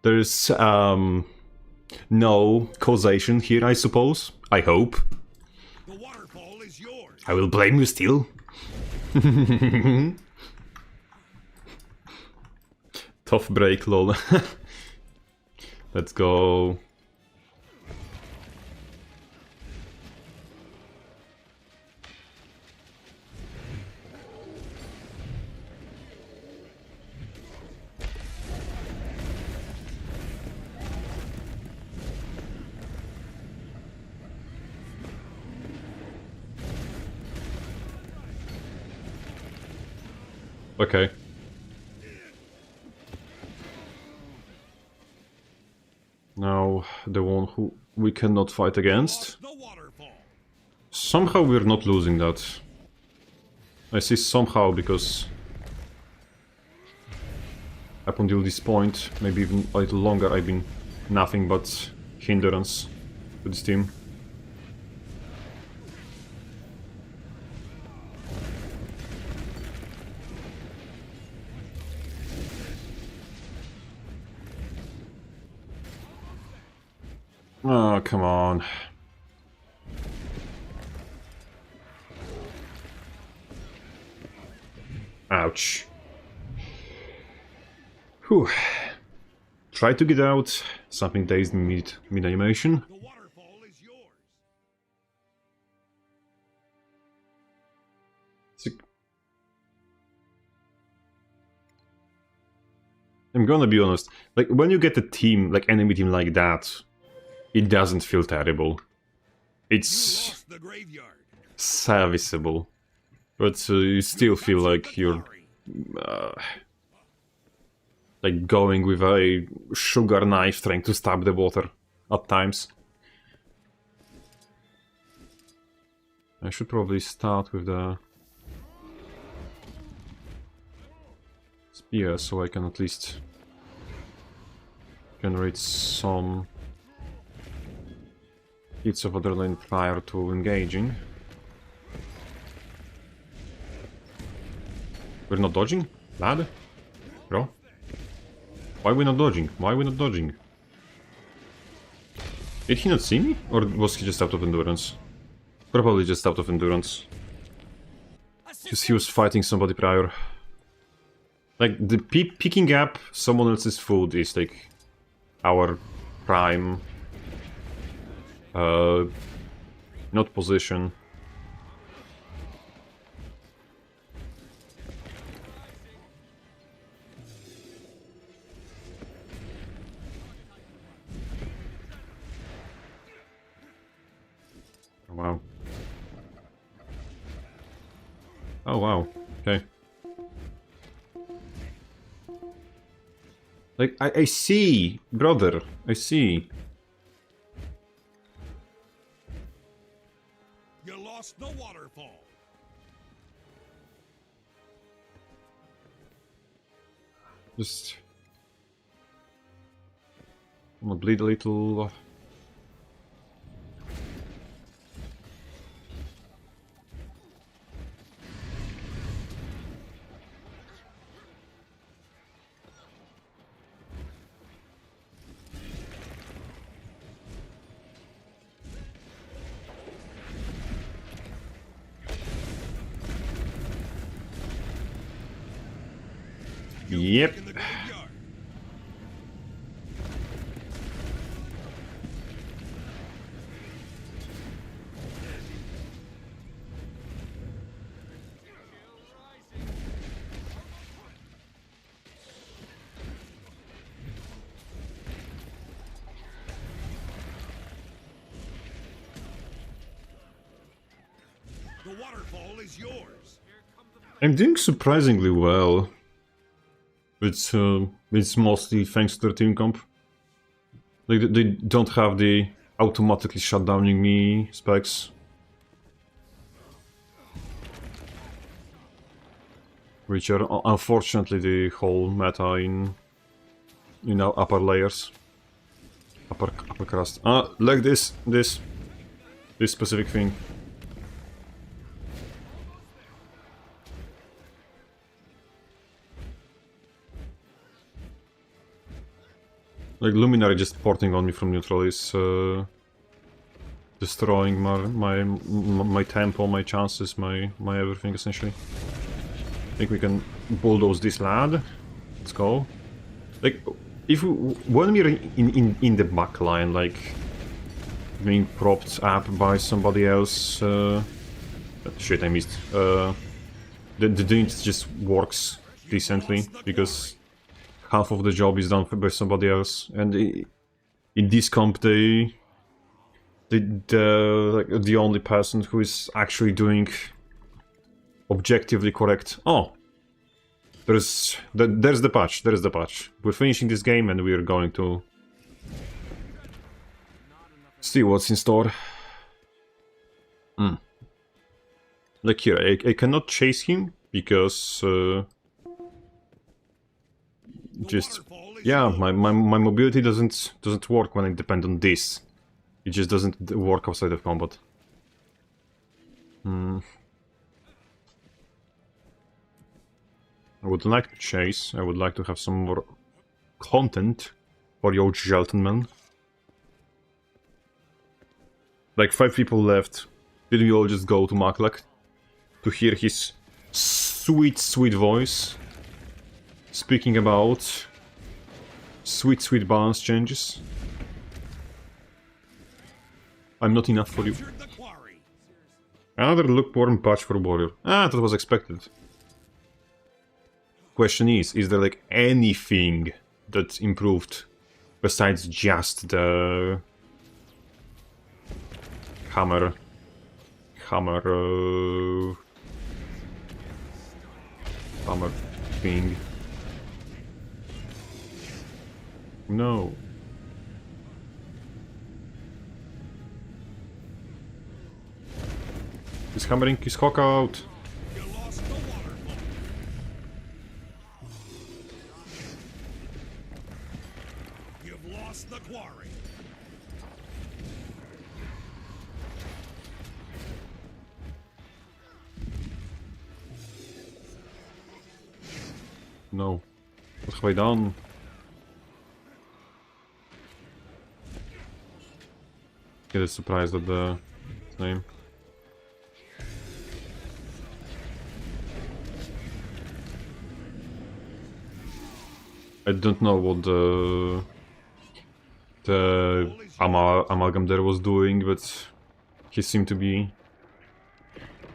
A: There's no causation here, I suppose. I hope.
B: The waterfall is yours.
A: I will blame you still. Tough break, lol. Let's go. Okay. Now, the one who we cannot fight against.
B: The waterfall.
A: Somehow we're not losing that. I see somehow, because up until this point, maybe even a little longer, I've been nothing but hindrance to this team. Oh, come on. Ouch. Whew. Try to get out. Something dazed mid-animation.
B: The waterfall is yours.
A: I'm gonna be honest. Like, when you get a team, like enemy team like that, it doesn't feel terrible. It's
B: Lost the graveyard.
A: serviceable, but you still feel like you're like going with a sugar knife trying to stab the water at times. I should probably start with the spear so I can at least generate some hits of adrenaline prior to engaging. We're not dodging? Lad? Bro? Why are we not dodging? Why are we not dodging? Did he not see me? Or was he just out of endurance? Probably just out of endurance. Because he was fighting somebody prior. Like, the picking up someone else's food is like our prime not position. Oh, wow. Oh wow, okay. Like, I see, brother, I see.
B: You lost the waterfall.
A: Just... I'm gonna bleed a little. Yep.
B: In the graveyard. The waterfall is yours.
A: I'm doing surprisingly well. It's mostly thanks to their team comp. Like, they don't have the automatically shutdowning me specs. Which are unfortunately the whole meta in our upper layers. Upper crust. Like this specific thing. Like, Luminary just porting on me from neutral is destroying my tempo, my chances, my everything essentially. I think we can bulldoze this lad. Let's go. Like, when we're in the back line, like being propped up by somebody else, shit, I missed. The unit just works decently because half of the job is done by somebody else, and in this comp the only person who is actually doing objectively correct. Oh, there's the patch. There's the patch. We're finishing this game and we're going to see what's in store. Like here, I cannot chase him because just yeah, my mobility doesn't work when I depend on this. It just doesn't work outside of combat. I would like to chase. I would like to have some more content for your gentlemen. Like 5 people left. Did we all just go to Maklak to hear his sweet voice speaking about sweet balance changes? I'm not enough for you.
B: Captured the quarry.
A: Another lukewarm patch for Warrior. That was expected. Question is there like anything that improved besides just the hammer thing? No. He's hammering his cock out.
B: You lost the waterfall. You've lost the quarry.
A: No. What have I done? Get surprised at the name. I don't know what the amalgam there was doing, but he seemed to be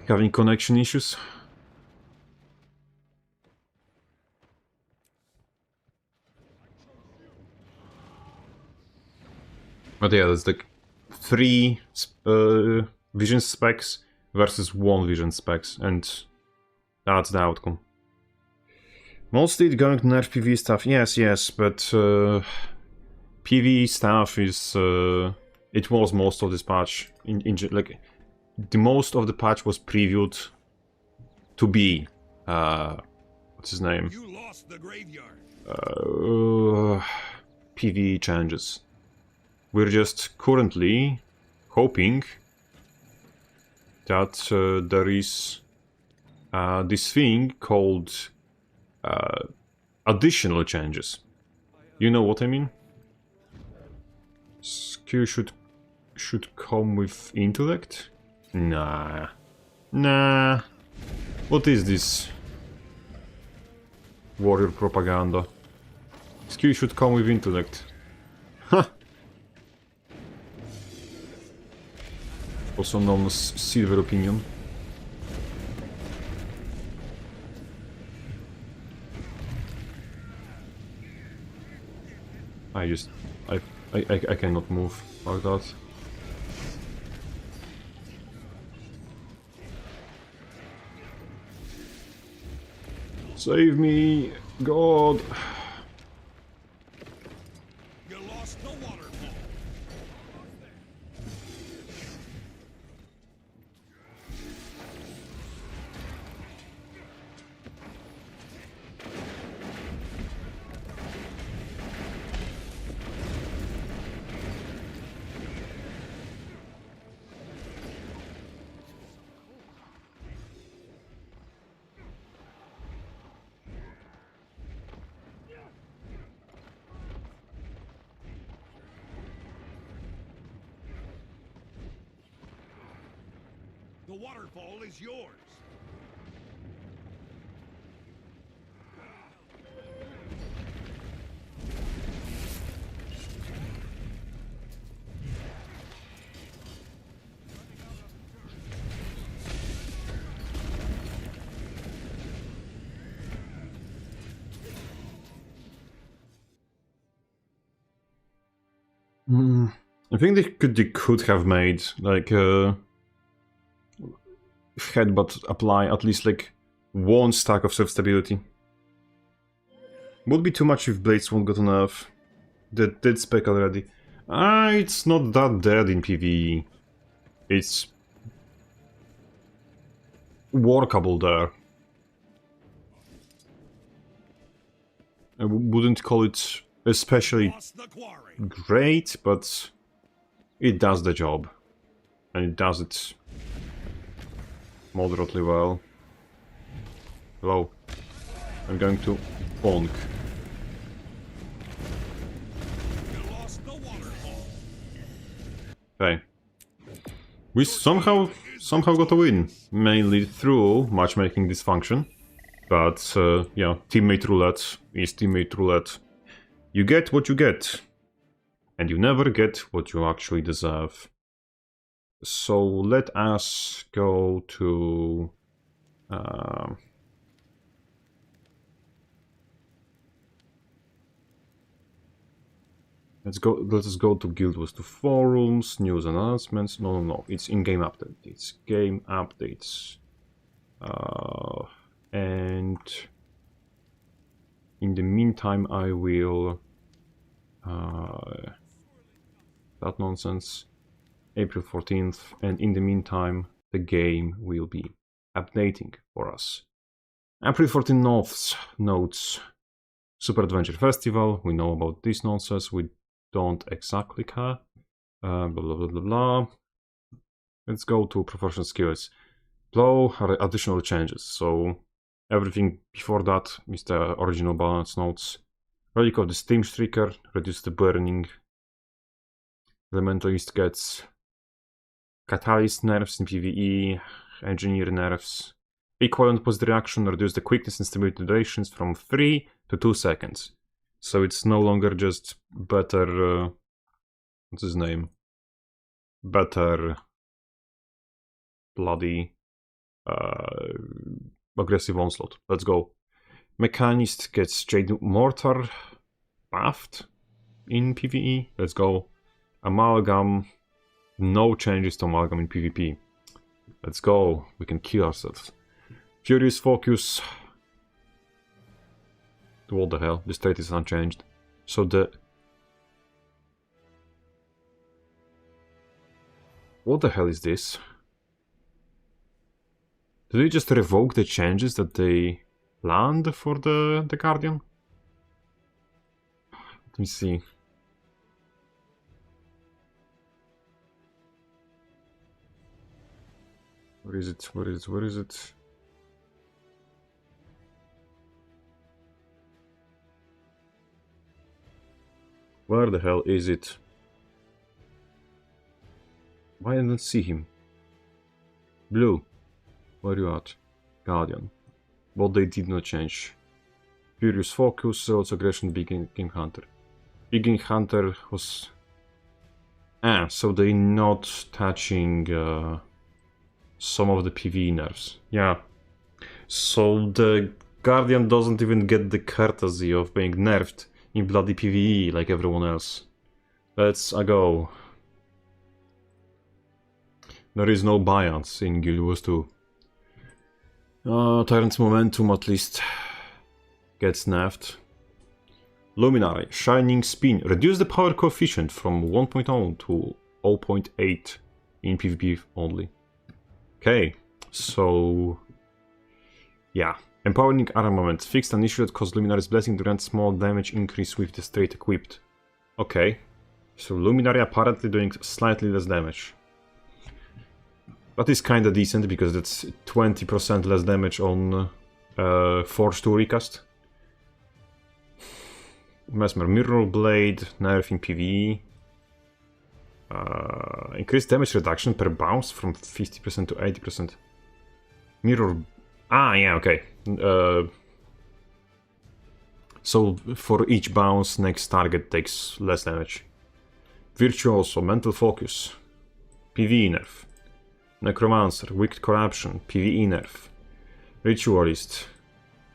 A: having connection issues. But yeah, there's like 3 vision specs versus 1 vision specs, and that's the outcome. Mostly going to nerf PvE stuff, yes, but PvE stuff is it was most of this patch. Like the most of the patch was previewed to be what's his name?
B: You lost the graveyard.
A: PvE changes. We're just currently hoping that there is this thing called additional changes. You know what I mean? Skill should come with intellect? Nah. What is this? Warrior propaganda. Skill should come with intellect. Huh. Also known as silver opinion. I cannot move like that. Save me, God!
B: You lost the waterfall. The waterfall is yours.
A: I think they could have made like headbutt apply at least like 1 stack of self-stability. Would be too much if blades won't go to nerf. That did spec already. It's not that dead in PvE. It's workable there. I wouldn't call it especially
B: Lost the quarry.
A: great, but it does the job. And it does it moderately well. Hello. I'm going to bonk.
B: You lost the waterfall.
A: Okay. We somehow got a win. Mainly through matchmaking dysfunction. But, yeah, teammate roulette is teammate roulette. You get what you get. And you never get what you actually deserve. So let us go to... let us go to Guild Wars 2 forums, news announcements. No, it's in-game update. It's game updates. And in the meantime, I will... that nonsense. April 14th, and in the meantime, the game will be updating for us. April 14th notes. Super Adventure Festival, we know about this nonsense, we don't exactly care. Blah blah blah blah blah. Let's go to proportional skills. Blow are additional changes, so everything before that is the original balance notes. Relic of the Steam Striker, reduce the burning. Elementalist gets Catalyst nerfs in PvE, Engineer nerfs. Equivalent post reaction, reduce the quickness and stability durations from 3 to 2 seconds. So it's no longer just better... what's his name? Better... bloody... aggressive onslaught. Let's go. Mechanist gets Jade Mortar buffed in PvE. Let's go. Amalgam. No changes to Amalgam in PvP. Let's go. We can kill ourselves. Furious Focus. What the hell? The state is unchanged. So the... What the hell is this? Did they just revoke the changes that they planned for the Guardian? Let me see. Where is it? Where is it? Where is it? Where the hell is it? Why didn't I see him? Blue. Where you at? Guardian. What they did not change. Furious Focus, Zealot's Aggression, Big Game Hunter. Big Game Hunter was... Ah, so they not touching some of the PvE nerfs. Yeah. So the Guardian doesn't even get the courtesy of being nerfed in bloody PvE like everyone else. Let's go. There is no bias in GW2. Tyrant's Momentum at least gets nerfed. Luminary, Shining Spin. Reduce the power coefficient from 1.0 to 0.8 in PvP only. Okay, so... yeah. Empowering Armament. Fixed an issue that caused Luminary's Blessing to grant small damage increase with the state equipped. Okay. So Luminary apparently doing slightly less damage. That is kinda decent, because that's 20% less damage on Force 2 recast. Mesmer Mirror Blade, nerfing PvE. Increased damage reduction per bounce from 50% to 80%. Mirror... Ah, yeah, okay. So for each bounce, next target takes less damage. Virtuoso, Mental Focus. PvE nerf. Necromancer, Wicked Corruption, PvE nerf. Ritualist,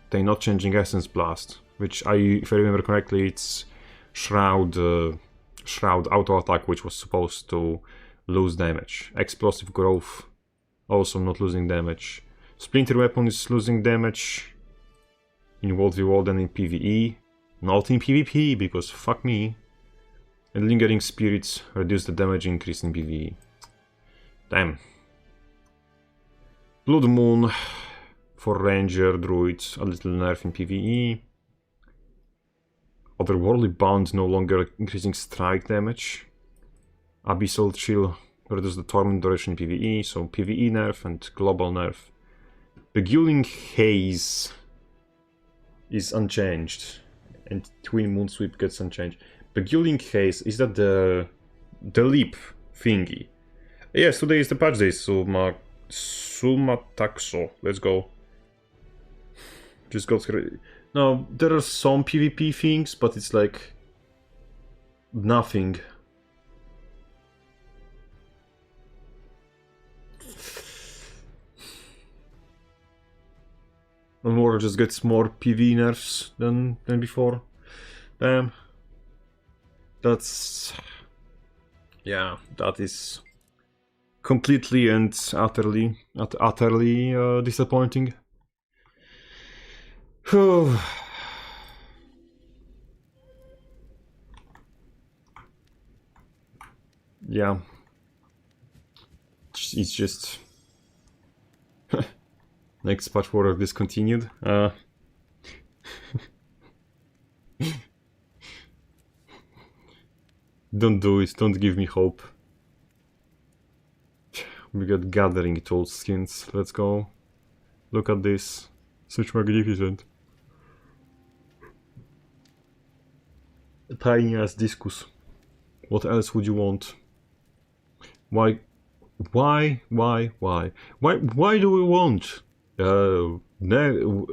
A: they not changing Essence Blast, which if I remember correctly, it's Shroud auto attack, which was supposed to lose damage. Explosive Growth, also not losing damage. Splinter Weapon is losing damage in World v World and in PvE, not in PvP, because fuck me. And Lingering Spirits reduce the damage increase in PvE. Damn. Blood Moon for Ranger, Druids, a little nerf in PvE. Otherworldly Bound no longer increasing strike damage. Abyssal Chill reduce the torment duration in PvE, so PvE nerf and global nerf. Beguiling Haze is unchanged, and Twin Moon Sweep gets unchanged. Beguiling Haze, is that the leap thingy? Yes, today is the patch day, Sumataxo. Let's go. Just got through. Now, there are some PvP things, but it's like... nothing. More just gets more PvE nerfs than before. Damn. That's... yeah, that is... completely and utterly disappointing. Yeah. It's just... next patch order discontinued. Don't do it, don't give me hope. We got gathering tools skins, let's go. Look at this. Such magnificent. A tiny ass discus. What else would you want? Why do we want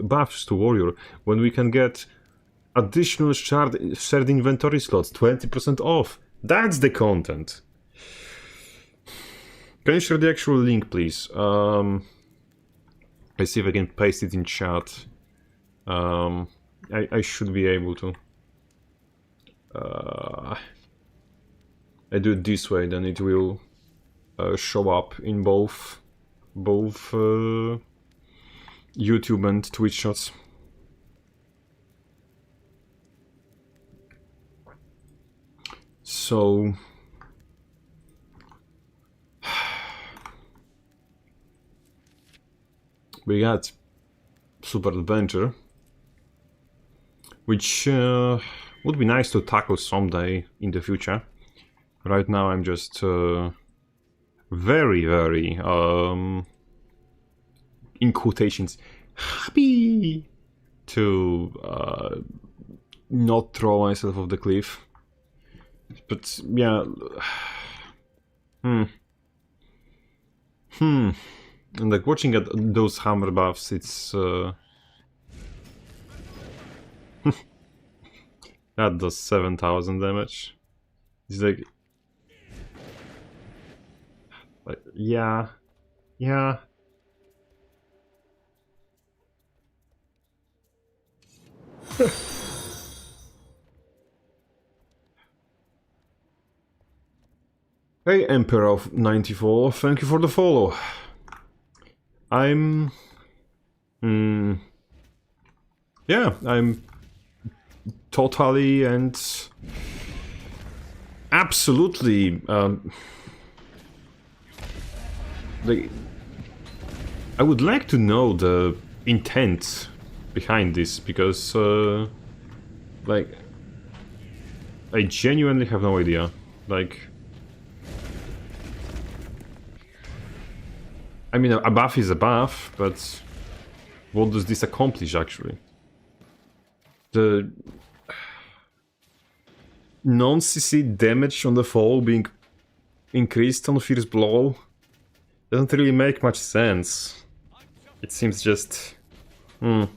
A: buffs to warrior when we can get additional shared inventory slots, 20% off? That's the content. Can you share the actual link, please? I see if I can paste it in chat. I should be able to. I do it this way, then it will show up in both YouTube and Twitch shots. So we got Super Adventure, which would be nice to tackle someday in the future. Right now I'm just very, in quotations, happy to not throw myself off the cliff. But yeah, and like watching at those hammer buffs, it's that does 7,000 damage. It's like yeah. Hey, Emperor of 94, thank you for the follow. I'm totally and absolutely like, I would like to know the intent behind this, because like I genuinely have no idea. Like, I mean, a buff is a buff, but what does this accomplish actually? The non-CC damage on the fall being increased on Fierce Blow doesn't really make much sense. It seems just... In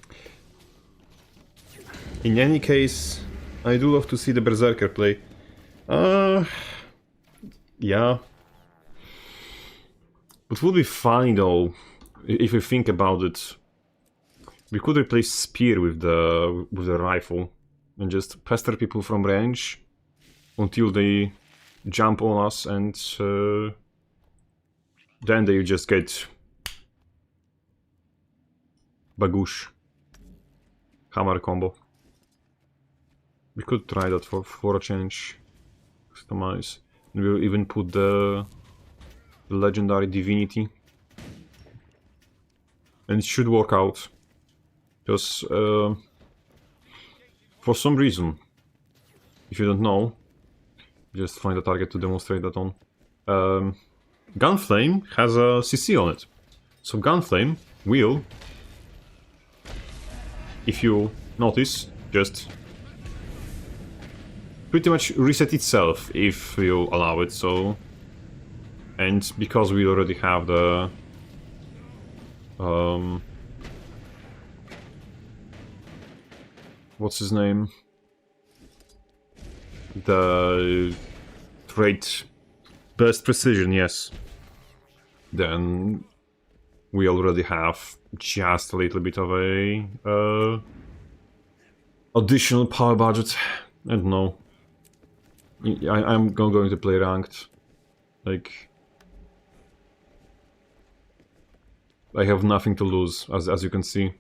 A: any case, I do love to see the Berserker play. Yeah. It would be fine though, if you think about it. We could replace Spear with the rifle and just pester people from range until they jump on us, and then they just get bagoosh. Hammer combo. We could try that for a change. Customize. And we'll even put the legendary divinity. And it should work out. Because for some reason, if you don't know, just find a target to demonstrate that on. Gunflame has a CC on it. So Gunflame will, if you notice, just pretty much reset itself if you allow it, so... And because we already have the... what's his name? The trait best precision, yes. Then we already have just a little bit of a additional power budget. I don't know. I'm going to play ranked. Like, I have nothing to lose, as you can see.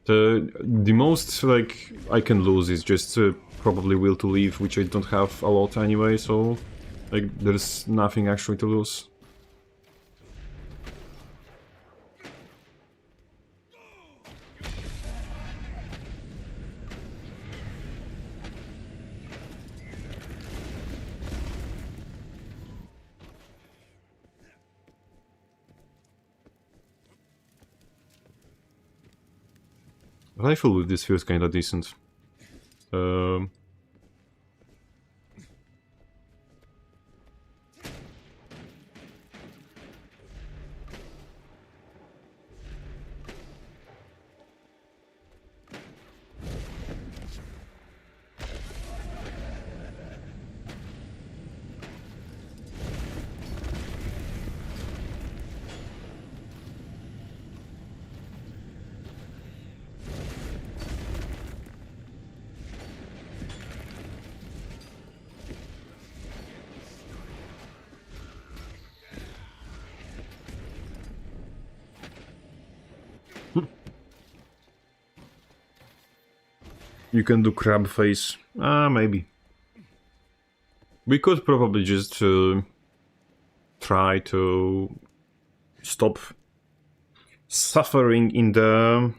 A: The most like I can lose is just probably will to leave, which I don't have a lot anyway, so like there's nothing actually to lose. Rifle with this feels kinda decent. Um, you can do crab face. Maybe. We could probably just try to stop suffering in the...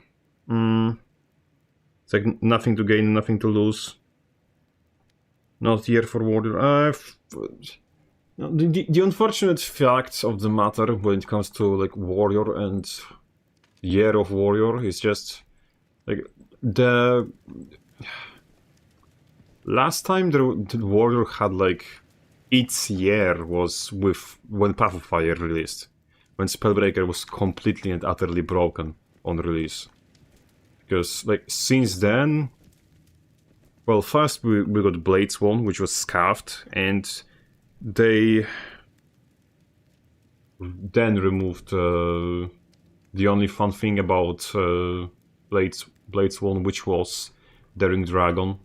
A: it's like nothing to gain, nothing to lose. Not here for Warrior. The unfortunate fact of the matter when it comes to like Warrior and Year of Warrior is just like the last time the Warrior had like its year was with when Path of Fire released, when Spellbreaker was completely and utterly broken on release. Because like since then, well, first we got Blades one, which was scarfed, and they then removed the only fun thing about Blades 1, which was Daring Dragon.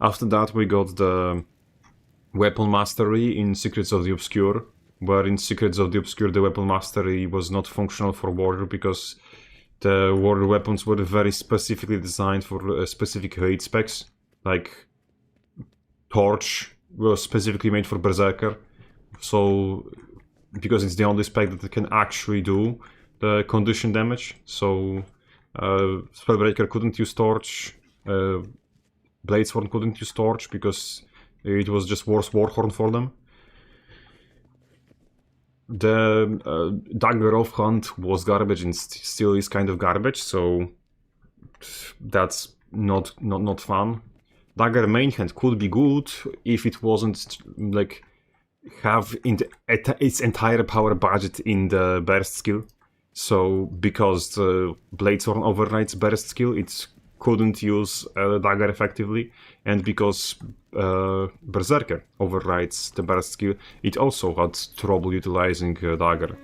A: After that we got the Weapon Mastery in Secrets of the Obscure, where in Secrets of the Obscure the Weapon Mastery was not functional for Warrior because the Warrior weapons were very specifically designed for specific raid specs, like Torch was specifically made for Berserker, so because it's the only spec that can actually do the condition damage, so Spellbreaker couldn't use Torch, Bladesworn couldn't use Torch because it was just worse Warhorn for them. The Dagger of Hunt was garbage and still is kind of garbage, so that's not fun. Dagger main hand could be good if it wasn't like have its entire power budget in the burst skill. So because the Bladesworn overrides burst skill, it couldn't use Dagger effectively, and because Berserker overrides the burst skill, it also had trouble utilizing Dagger.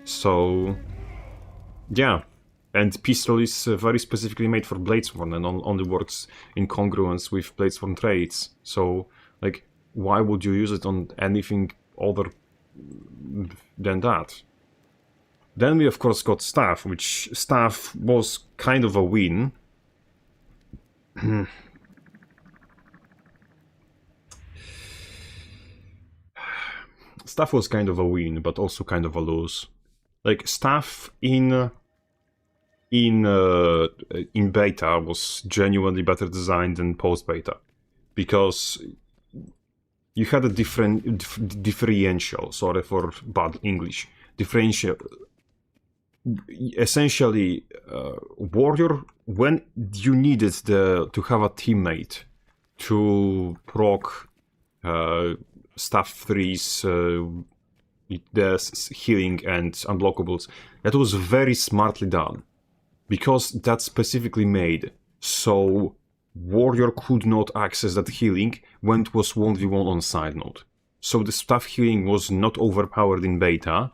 A: So yeah, and Pistol is very specifically made for Bladesworn and only works in congruence with Bladesworn traits. So like, why would you use it on anything other than that? Then we of course got Staff, which Staff was kind of a win. Staff was kind of a win, but also kind of a lose. Like, Staff in beta was genuinely better designed than post-beta, because you had a differential, sorry for bad English, differential. Essentially, Warrior, when you needed to have a teammate to proc Staff 3's the healing and unblockables, that was very smartly done, because that's specifically made so Warrior could not access that healing when it was 1v1 on side node. So the Staff healing was not overpowered in beta,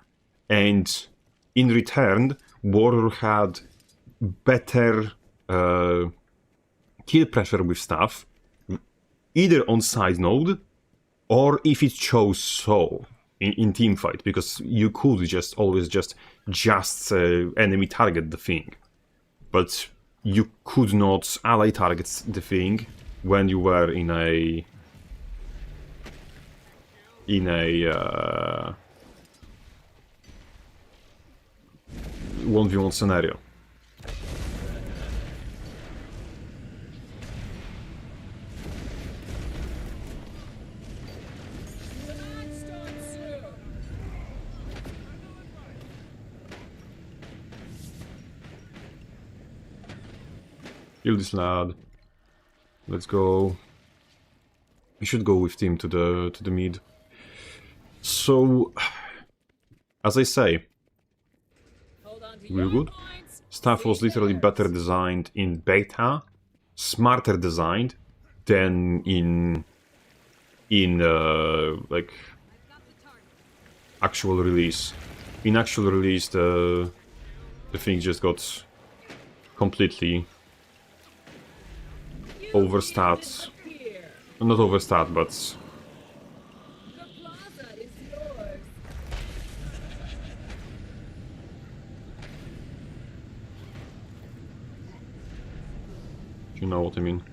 A: and in return, Warrior had better kill pressure with Staff, either on side node, or if it chose so, in teamfight, because you could just always just enemy target the thing. But you could not ally target the thing when you were in a 1v1 scenario. Kill this lad. Let's go. We should go with team to the mid. So, as I say, we're good. Stuff was literally better designed in beta, smarter designed than in like actual release. In actual release, the thing just got completely overstat. Not overstat, but you know what I mean.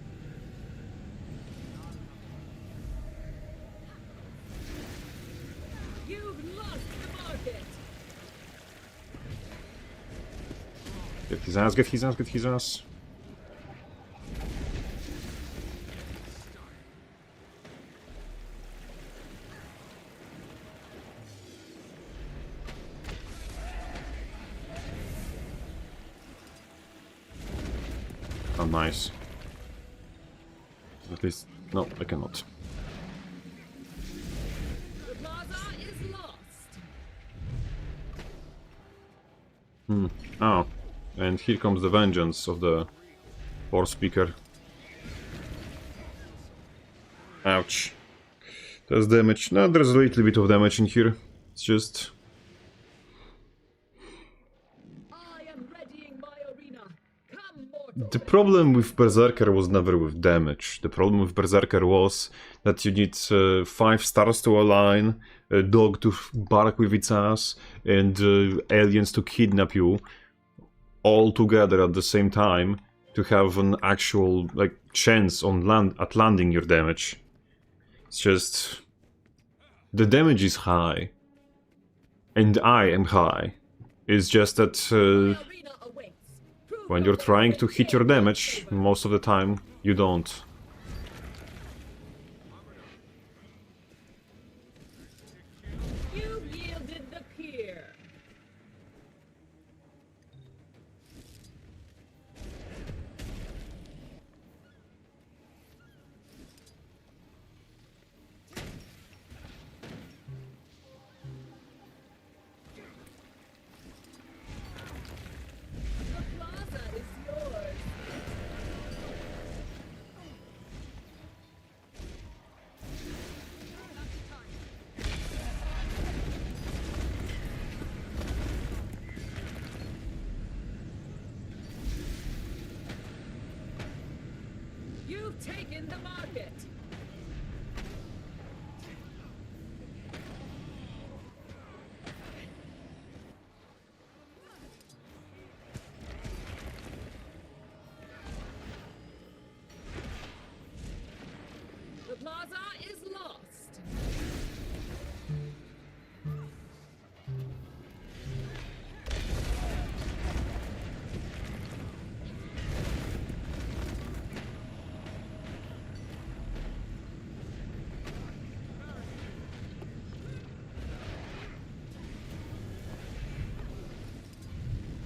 A: Get his ass, get his ass, get his ass. Oh, nice. At least... no, I cannot.
D: The plaza is lost.
A: Oh. And here comes the vengeance of the force speaker. Ouch. There's damage. No, there's a little bit of damage in here. It's just...
D: I am readying my arena. Come, mortal.
A: the problem with Berserker was never with damage. The problem with Berserker was that you need 5 stars to align, a dog to bark with its ass, and aliens to kidnap you all together at the same time to have an actual like chance on landing your damage. It's just the damage is high, and I am high. It's just that
D: My arena awaits. Prove
A: when
D: your
A: you're trying
D: worth
A: to
D: in
A: hit your
D: my
A: damage,
D: favor.
A: most of the time you don't.
D: You yielded the pier. The plaza is yours. You've taken the market. The plaza is lost.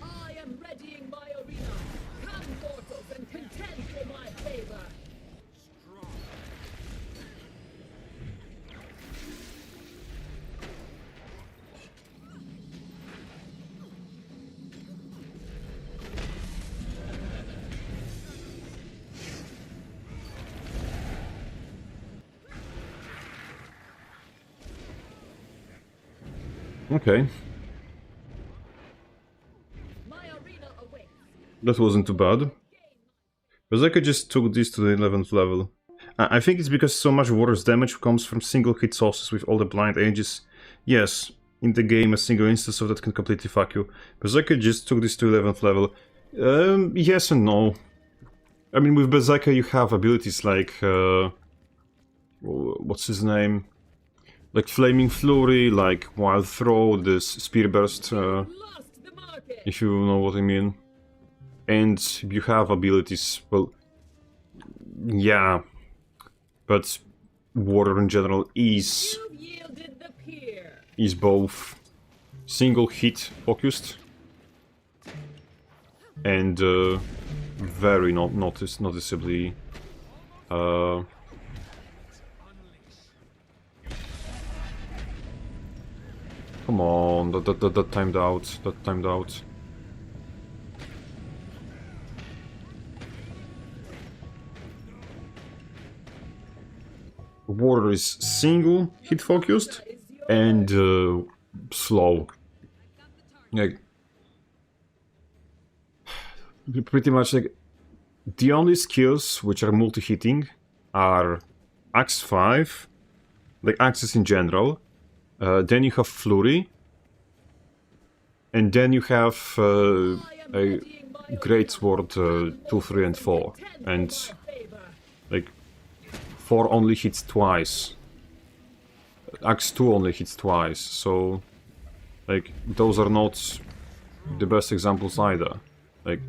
D: I am readying my arena. Come, mortals, and contend for my favor.
A: Okay,
D: My arena awaits.
A: that wasn't too bad. Berserker just took this to the 11th level. I think it's because so much worse damage comes from single hit sources with all the blind ages. Yes, in the game a single instance of that can completely fuck you. Berserker just took this to 11th level. Yes and no. I mean, with Berserker you have abilities like... what's his name? Like Flaming Flurry, like Wild Throw, this Spear Burst,
D: Lost the market.
A: if you know what I mean. And you have abilities, well, yeah, but Warrior in general is
D: You yielded the pier.
A: both single hit focused and very noticeably. Come on, that timed out. That timed out. Warrior is single hit focused and slow. Like pretty much like the only skills which are multi-hitting are Axe 5, like axes in general. Then you have Flurry, and then you have a Greatsword 2, 3, and 4, and like 4 only hits twice. Axe 2 only hits twice, so like those are not the best examples either. Like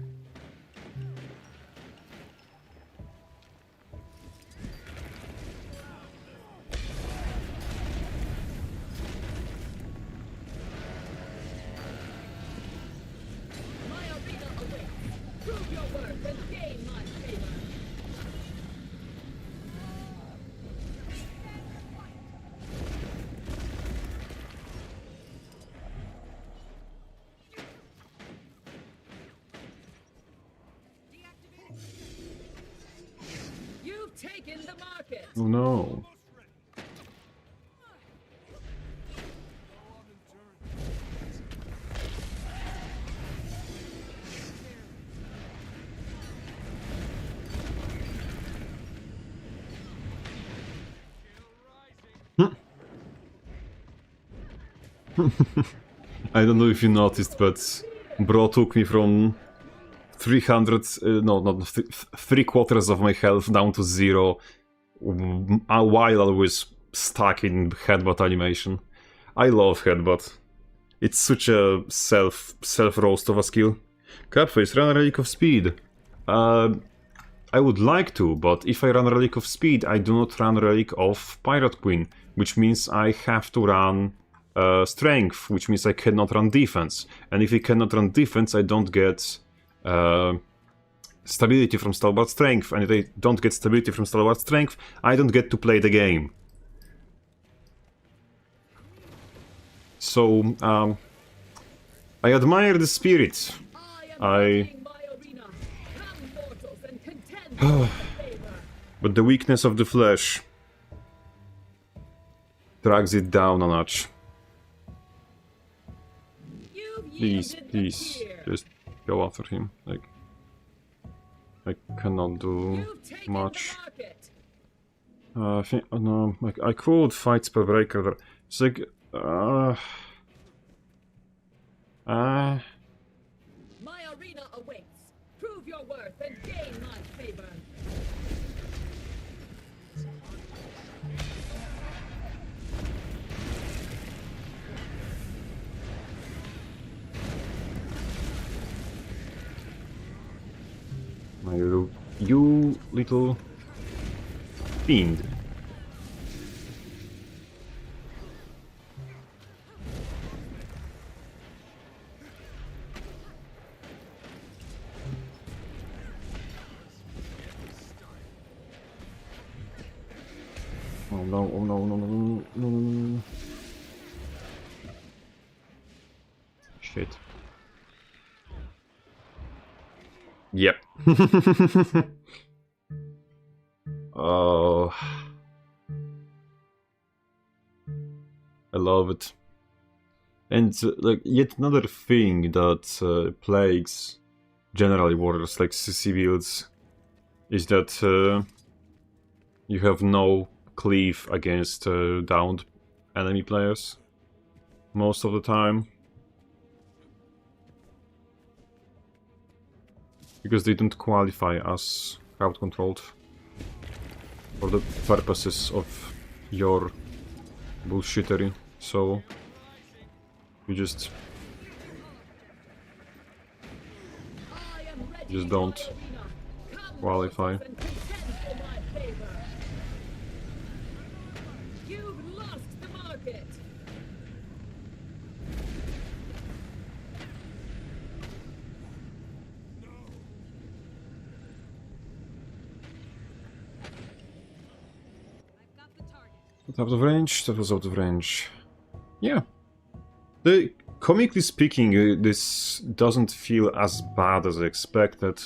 D: My arena awaits. Prove your worth and gain my favor. You've taken the market.
A: oh no. I don't know if you noticed, but Bro took me from 300, no, not 3/4 of my health down to 0 while I was stuck in headbutt animation. I love headbutt. It's such a self-roast of a skill. Crabface, run a Relic of Speed. I would like to, but if I run Relic of Speed, I do not run Relic of Pirate Queen, which means I have to run Strength, which means I cannot run Defense. And if I cannot run Defense, I don't get Stability from Stalwart Strength. And if I don't get Stability from Stalwart Strength, I don't get to play the game. So, I admire the spirit.
D: I am my arena. Come, mortals, and contend for my favor.
A: But the weakness of the flesh drags it down a notch.
D: You've
A: Please,
D: yielded the
A: please,
D: fear.
A: just go after him. Like, I cannot do
D: You've taken
A: much.
D: the market.
A: I think, no, like, I could fight Spellbreaker there. It's like,
D: My arena awaits. Prove your worth and gain my favor.
A: you little fiend. Oh no, oh no, no, no, no, no, no, no, no. Shit. Yep. Oh. I love it. And like yet another thing that plagues generally warriors like CC builds is that you have no cleave against downed enemy players most of the time. Because they don't qualify as crowd controlled for the purposes of your bullshittery, so you just don't qualify.
D: You've lost the market.
A: Out of range? That was out of range. Yeah. Comically speaking, this doesn't feel as bad as I expected.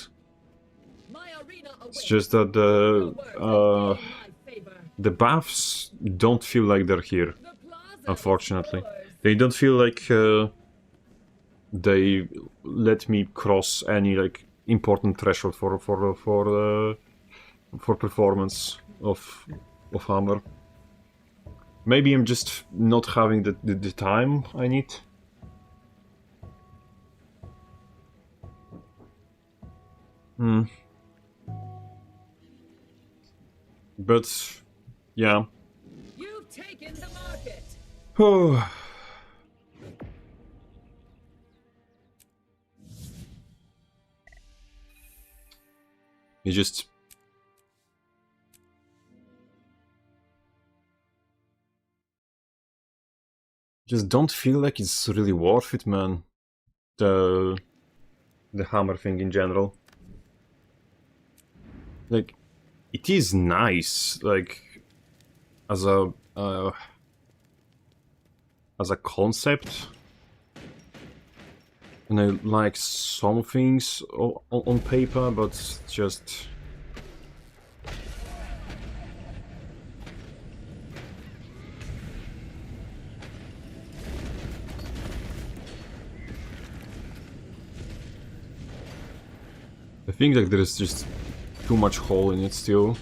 D: My arena
A: It's
D: awaits.
A: just that
D: Your work has gained my favor.
A: the buffs don't feel like they're here,
D: The plaza
A: unfortunately.
D: is yours.
A: They don't feel like they let me cross any like important threshold for performance of Hammer. Maybe I'm just not having the time I need. But yeah.
D: You've taken the market.
A: Oh. You just don't feel like it's really worth it, man. The hammer thing in general. Like, it is nice, like, as a concept. And I like some things on paper, but just... I think like there is just too much hole in it still.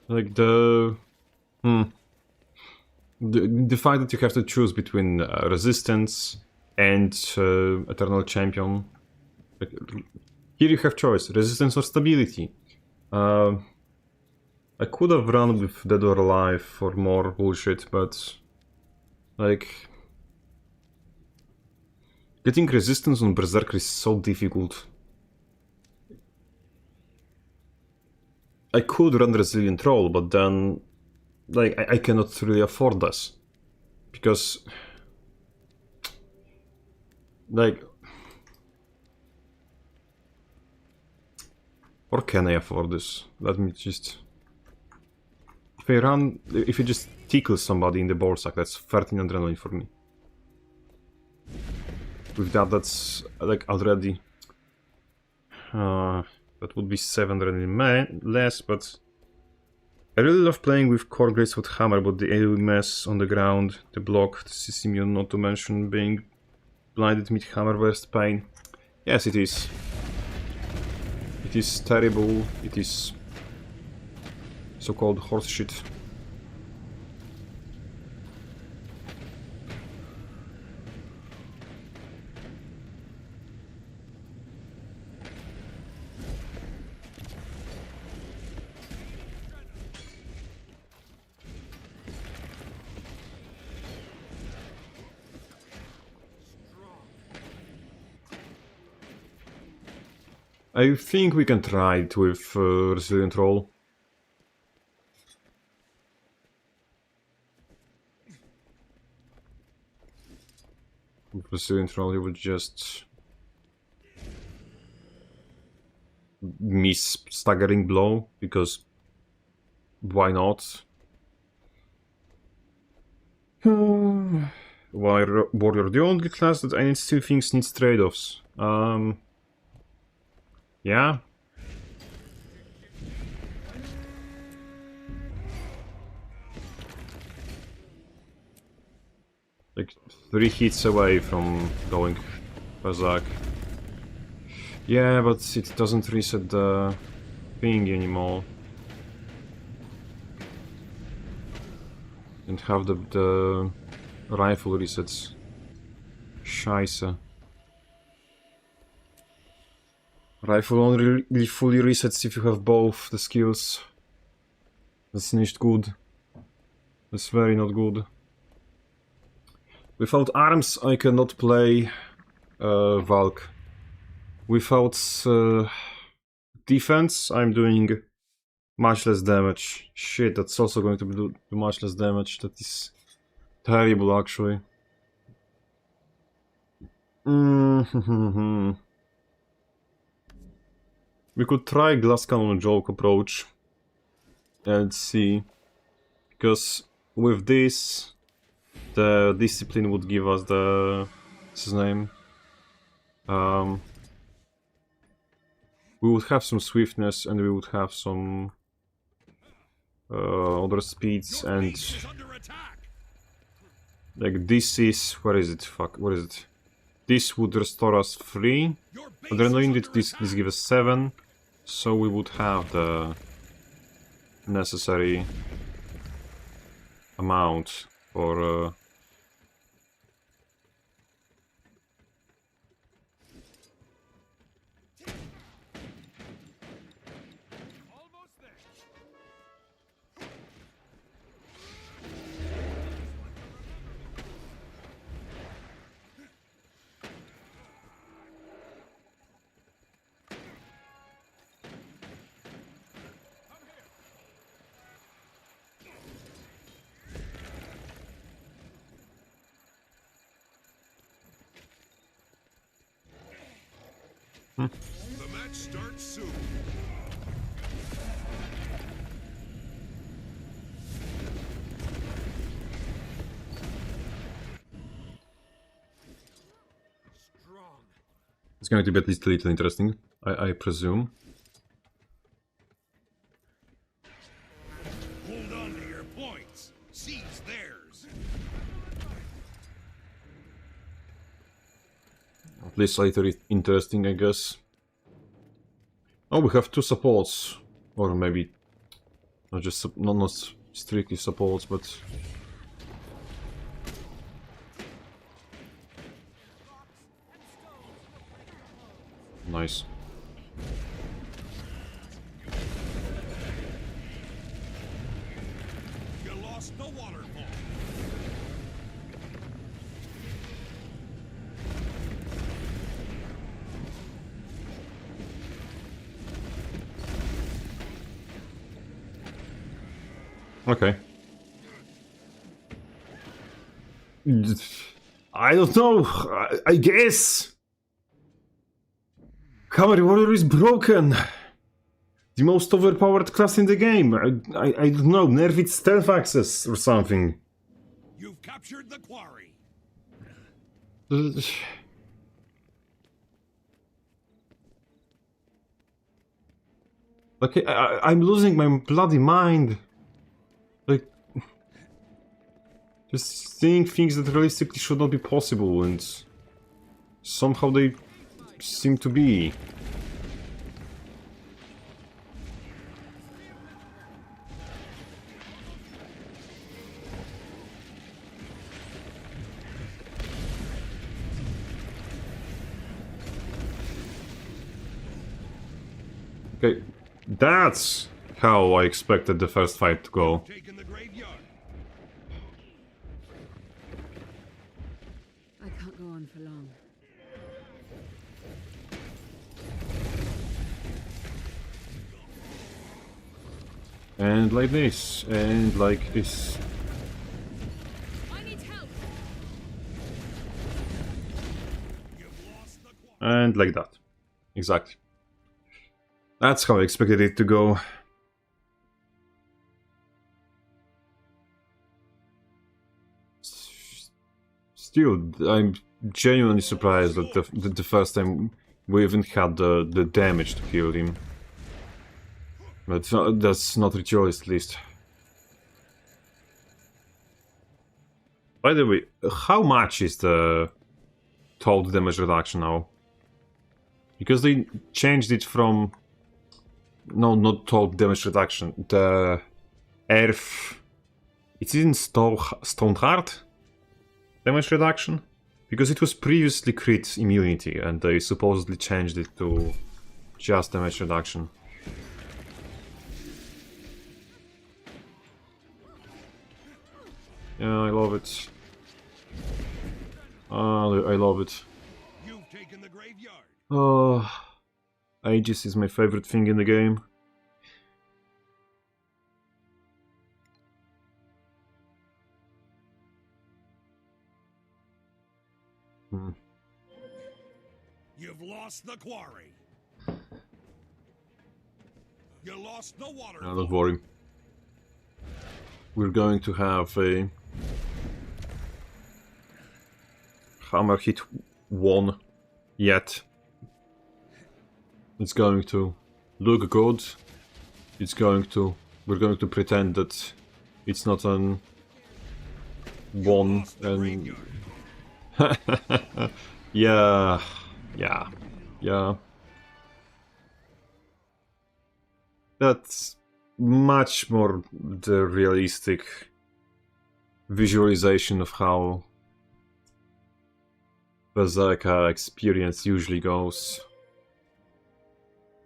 A: Like the fact that you have to choose between resistance and eternal champion. Like, here you have choice: resistance or stability. I could have run with Dead or Alive for more bullshit, but like getting resistance on Berserker is so difficult. I could run Resilient Roll, but then like I cannot really afford this. Because like, or can I afford this? Let me just... If you just tickle somebody in the ballsack, that's 13 adrenaline for me. With that, that's like already... that would be 7 adrenaline less, but... I really love playing with core Greatsword Hammer, but the AoE mess on the ground, the block, the CC, not to mention being blinded mid-hammer worst pain. Yes, it is. It is terrible, it is so-called horseshit. I think we can try it with Resilient Roll. With Resilient Roll, you would just miss Staggering Blow, because why not? Warrior, the only class that I still think needs trade-offs. Yeah. Like 3 hits away from going Berserk. Yeah, but it doesn't reset the thing anymore. And have the rifle resets. Scheiße. Rifle only fully resets if you have both the skills. That's nicht good. That's very not good. Without arms, I cannot play Valk. Without defense, I'm doing much less damage. Shit, that's also going to do much less damage. That is terrible, actually. We could try Glass Cannon joke approach and see. Because with this, the discipline would give us the... what's his name? We would have some swiftness and we would have some other speeds
B: Your
A: and
B: base is under attack.
A: like this is... where is it? Fuck, what is it? This would restore us 3.
B: Your base
A: But then knowing
B: is
A: that
B: under
A: this
B: attack.
A: gives us 7, so we would have the necessary amount for
B: Almost there. The match starts soon. Strong.
A: it's going to be at least a little interesting, I presume.
B: Hold on to your points. Seize theirs.
A: At least a little interesting, I guess. Oh, we have 2 supports, or maybe not just not strictly supports, but nice.
B: You lost the waterfall.
A: Okay. I don't know. I guess. Cavalry Warrior is broken. The most overpowered class in the game. I don't know. Nerf its stealth access or something.
B: You've captured the quarry.
A: Like, I'm losing my bloody mind. Like, just seeing things that realistically should not be possible, and somehow they seem to be. Okay, that's how I expected the first fight to go.
B: Taken the graveyard.
D: I can't go on for long.
A: And like this, and like this.
D: I need help.
B: You've lost the quarry.
A: And like that. Exactly. That's how I expected it to go. Still, I'm genuinely surprised that the first time we even had the damage to kill him. But that's not ridiculous, at least. By the way, how much is the total damage reduction now? Because they changed it from... No, not total damage reduction. The earth... It's in Stoneheart damage reduction? Because it was previously crit immunity and they supposedly changed it to just damage reduction. Yeah, I love it. I love it.
B: You've taken the graveyard.
A: Oh, Aegis is my favorite thing in the game.
B: You've lost the quarry. You lost the water.
A: No, don't worry. we're going to have a hammer hit 1 yet. It's going to look good. We're going to pretend that it's not an 1 and yeah. That's much more the realistic visualization of how Berserker experience usually goes.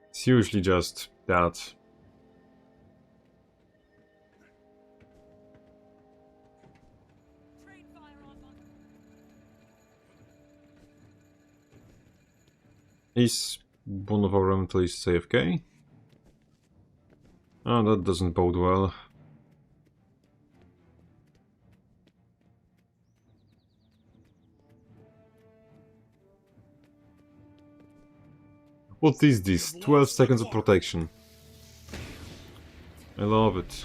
A: It's usually just that. Is one of our elementalists AFK? Oh, that doesn't bode well. What is this? 12 seconds of protection. I love it.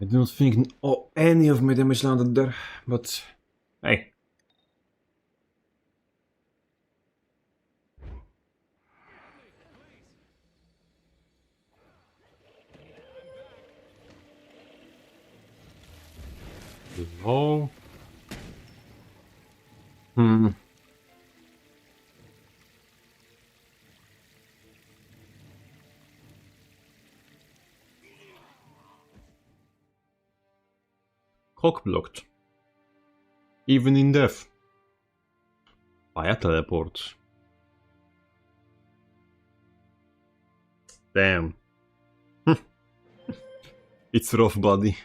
A: I don't think any of my damage landed there, but hey. Hello? Cock blocked. Even in death. Via teleport. Damn. It's rough, buddy.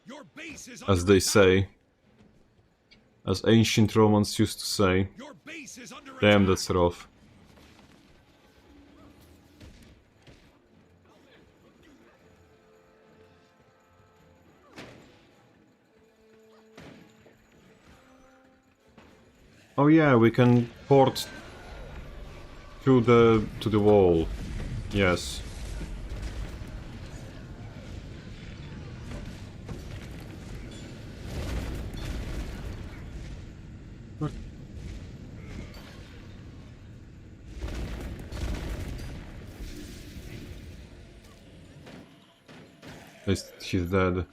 B: Your base is
A: As
B: under
A: they
B: attack.
A: say. As ancient Romans used to say.
B: Your base is under
A: Damn,
B: attack.
A: that's rough. Oh yeah, we can port to the wall. Yes. What? At least he's dead.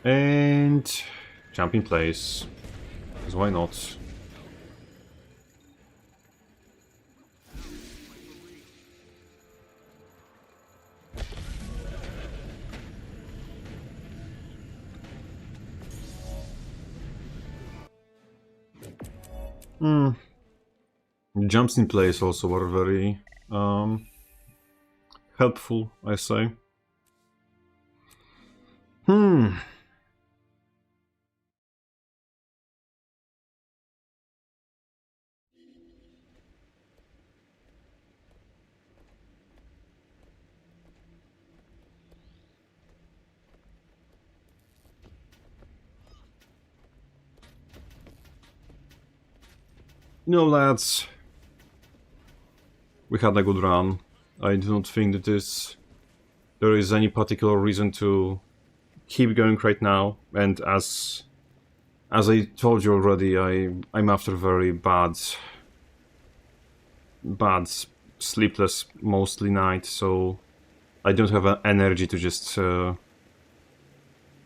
A: And jump in place. Because why not? Jumps in place also were very helpful, I say. You know, lads, we had a good run. I do not think that there is any particular reason to keep going right now, and as I told you already, I'm after very bad sleepless mostly night, so I don't have energy to just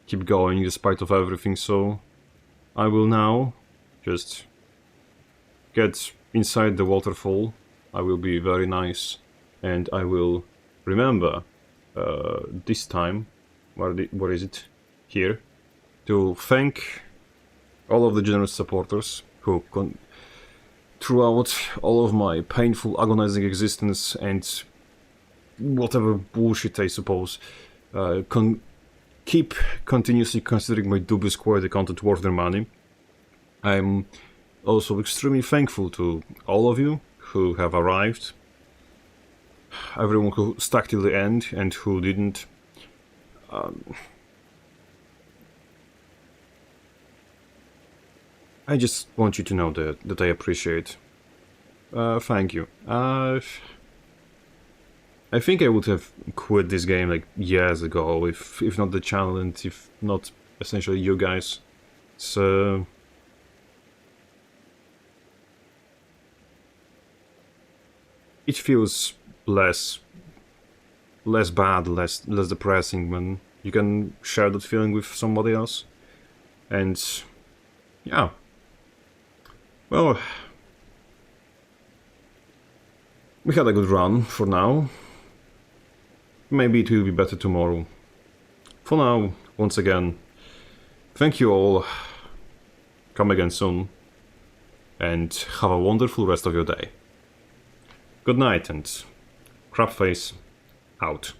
A: keep going despite of everything, so I will now just get inside the waterfall. I will be very nice, and I will remember this time, where is it? Here, to thank all of the generous supporters who throughout all of my painful, agonizing existence and whatever bullshit, I suppose, keep continuously considering my dubious quality content worth their money. I'm also extremely thankful to all of you who have arrived, everyone who stuck till the end and who didn't. I just want you to know that I appreciate. Thank you. I think I would have quit this game like years ago, if not the channel and if not essentially you guys. So it feels less bad, less depressing when you can share that feeling with somebody else. And yeah. Well, we had a good run for now. Maybe it will be better tomorrow. For now, once again, thank you all. Come again soon. And have a wonderful rest of your day. Good night and Crabface out.